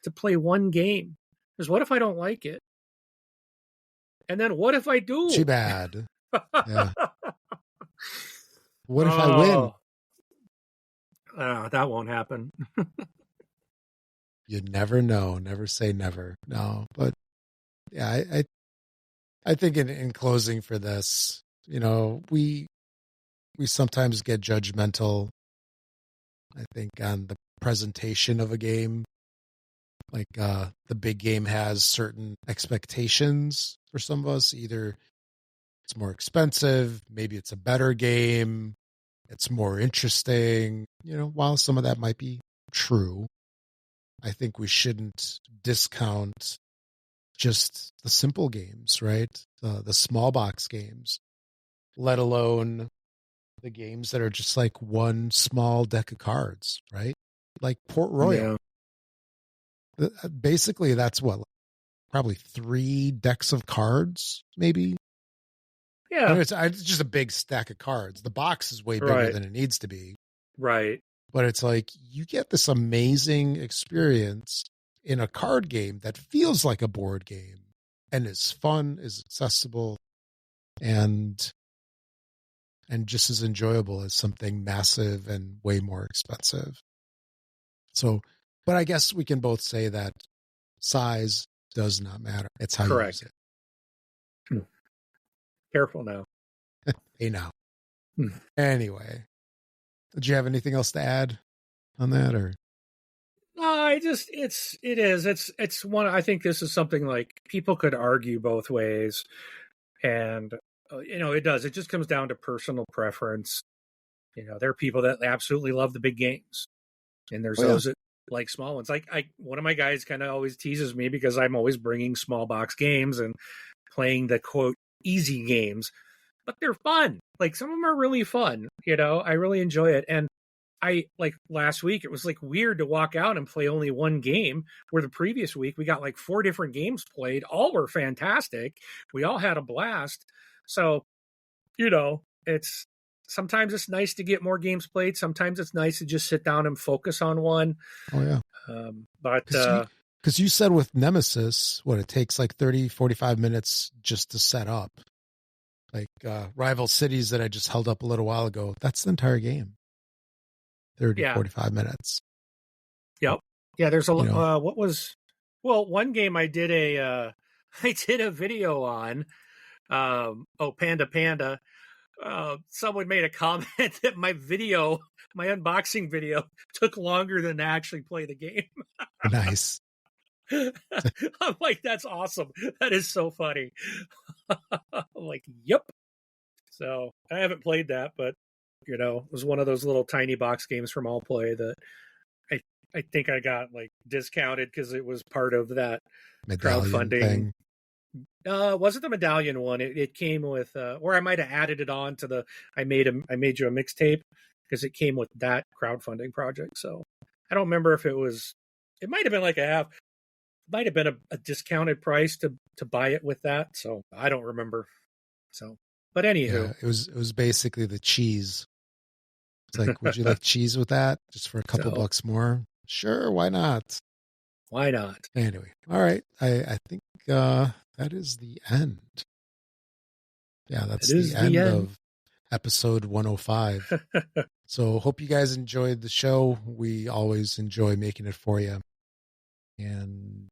to play one game. Because what if I don't like it? And then what if I do?
Too bad. Yeah. What if I win?
That won't happen.
You never know. Never say never. No, but Yeah, I think in closing for this, we sometimes get judgmental, I think, on the presentation of a game. Like the big game has certain expectations for some of us. Either it's more expensive, maybe it's a better game, it's more interesting. While some of that might be true, I think we shouldn't discount just the simple games, right? The small box games, let alone the games that are just like one small deck of cards, right? Like Port Royal. Yeah. Basically, that's what, probably 3 decks of cards, maybe.
Yeah,
It's just a big stack of cards. The box is way bigger than it needs to be.
Right.
But it's like you get this amazing experience in a card game that feels like a board game and is fun, is accessible, and just as enjoyable as something massive and way more expensive. So, but I guess we can both say that size does not matter. It's how
Correct.
you use it.
Careful now.
Hey, now. Anyway, did you have anything else to add on that, or?
No, it's one. I think this is something like people could argue both ways, and it does. It just comes down to personal preference. There are people that absolutely love the big games, and there's those that like small ones. Like one of my guys kind of always teases me because I'm always bringing small box games and playing the quote easy games, but they're fun. Like some of them are really fun. I really enjoy it. And I like last week, it was like weird to walk out and play only one game, where the previous week we got like 4 different games played. All were fantastic. We all had a blast. So, it's sometimes it's nice to get more games played. Sometimes it's nice to just sit down and focus on one.
Oh, yeah.
But
because you said with Nemesis, it takes like 30, 45 minutes just to set up. Like Rival Cities that I just held up a little while ago, that's the entire game. 30, 45 minutes.
Yep. Yeah, there's a one game I did a video on. Panda Panda. Someone made a comment that my unboxing video took longer than to actually play the game.
Nice.
I'm like, that's awesome. That is so funny. I'm like, yep. So I haven't played that, but it was one of those little tiny box games from All Play that I think I got like discounted because it was part of that
medallion
crowdfunding
thing.
Wasn't the medallion one? It came with, or I might have added it on to the. I made you a mixtape because it came with that crowdfunding project. So I don't remember if it was. It might have been like might have been a discounted price to buy it with that. So I don't remember. So, but anywho,
it was basically the cheese. It's like, would you like cheese with that? Just for a couple bucks more? Sure, why not?
Why not?
Anyway, all right. I think that is the end. Yeah, that's the end of episode 105. So hope you guys enjoyed the show. We always enjoy making it for you. And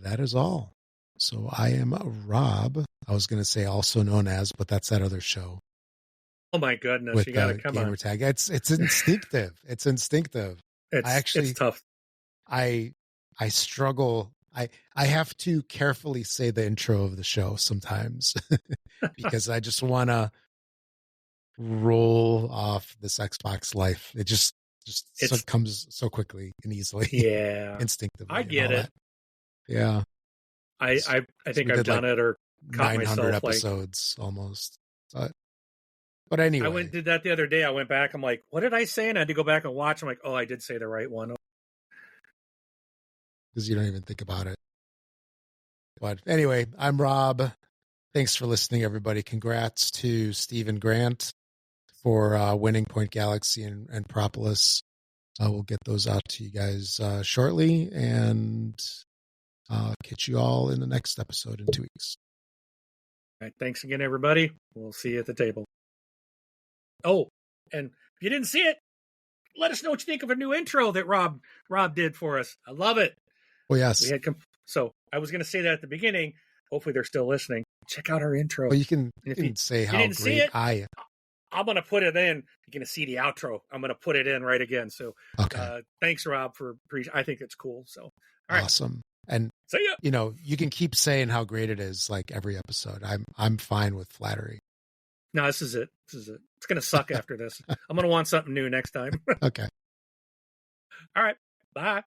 that is all. So I am Rob. I was going to say also known as, but that's that other show.
Oh my goodness! You got to come on.
Tag. It's instinctive. It's instinctive.
It's tough.
I struggle. I have to carefully say the intro of the show sometimes because I just want to roll off this Xbox life. It just comes so quickly and easily.
Yeah,
instinctively.
I get it.
Yeah,
I think I've done it or caught
900
myself
episodes almost. But anyway,
I did that the other day. I went back. I'm like, what did I say? And I had to go back and watch. I'm like, oh, I did say the right one.
Because you don't even think about it. But anyway, I'm Rob. Thanks for listening, everybody. Congrats to Steve and Grant for winning Point Galaxy and Propolis. We'll get those out to you guys shortly, and catch you all in the next episode in 2 weeks.
All right, thanks again, everybody. We'll see you at the table. Oh, and if you didn't see it, let us know what you think of a new intro that Rob did for us. I love it.
Oh, yes.
We had So I was going to say that at the beginning. Hopefully they're still listening. Check out our intro.
Well, you can
If you
say how
didn't see
great
it,
I am.
I'm going to put it in. You're going to see the outro. I'm going to put it in right again. So thanks, Rob, for I think it's cool. So, all right.
Awesome. And,
see ya.
you know, you can keep saying how great it is like every episode. I'm fine with flattery.
No, this is it. It's going to suck after this. I'm going to want something new next time.
Okay.
All right. Bye.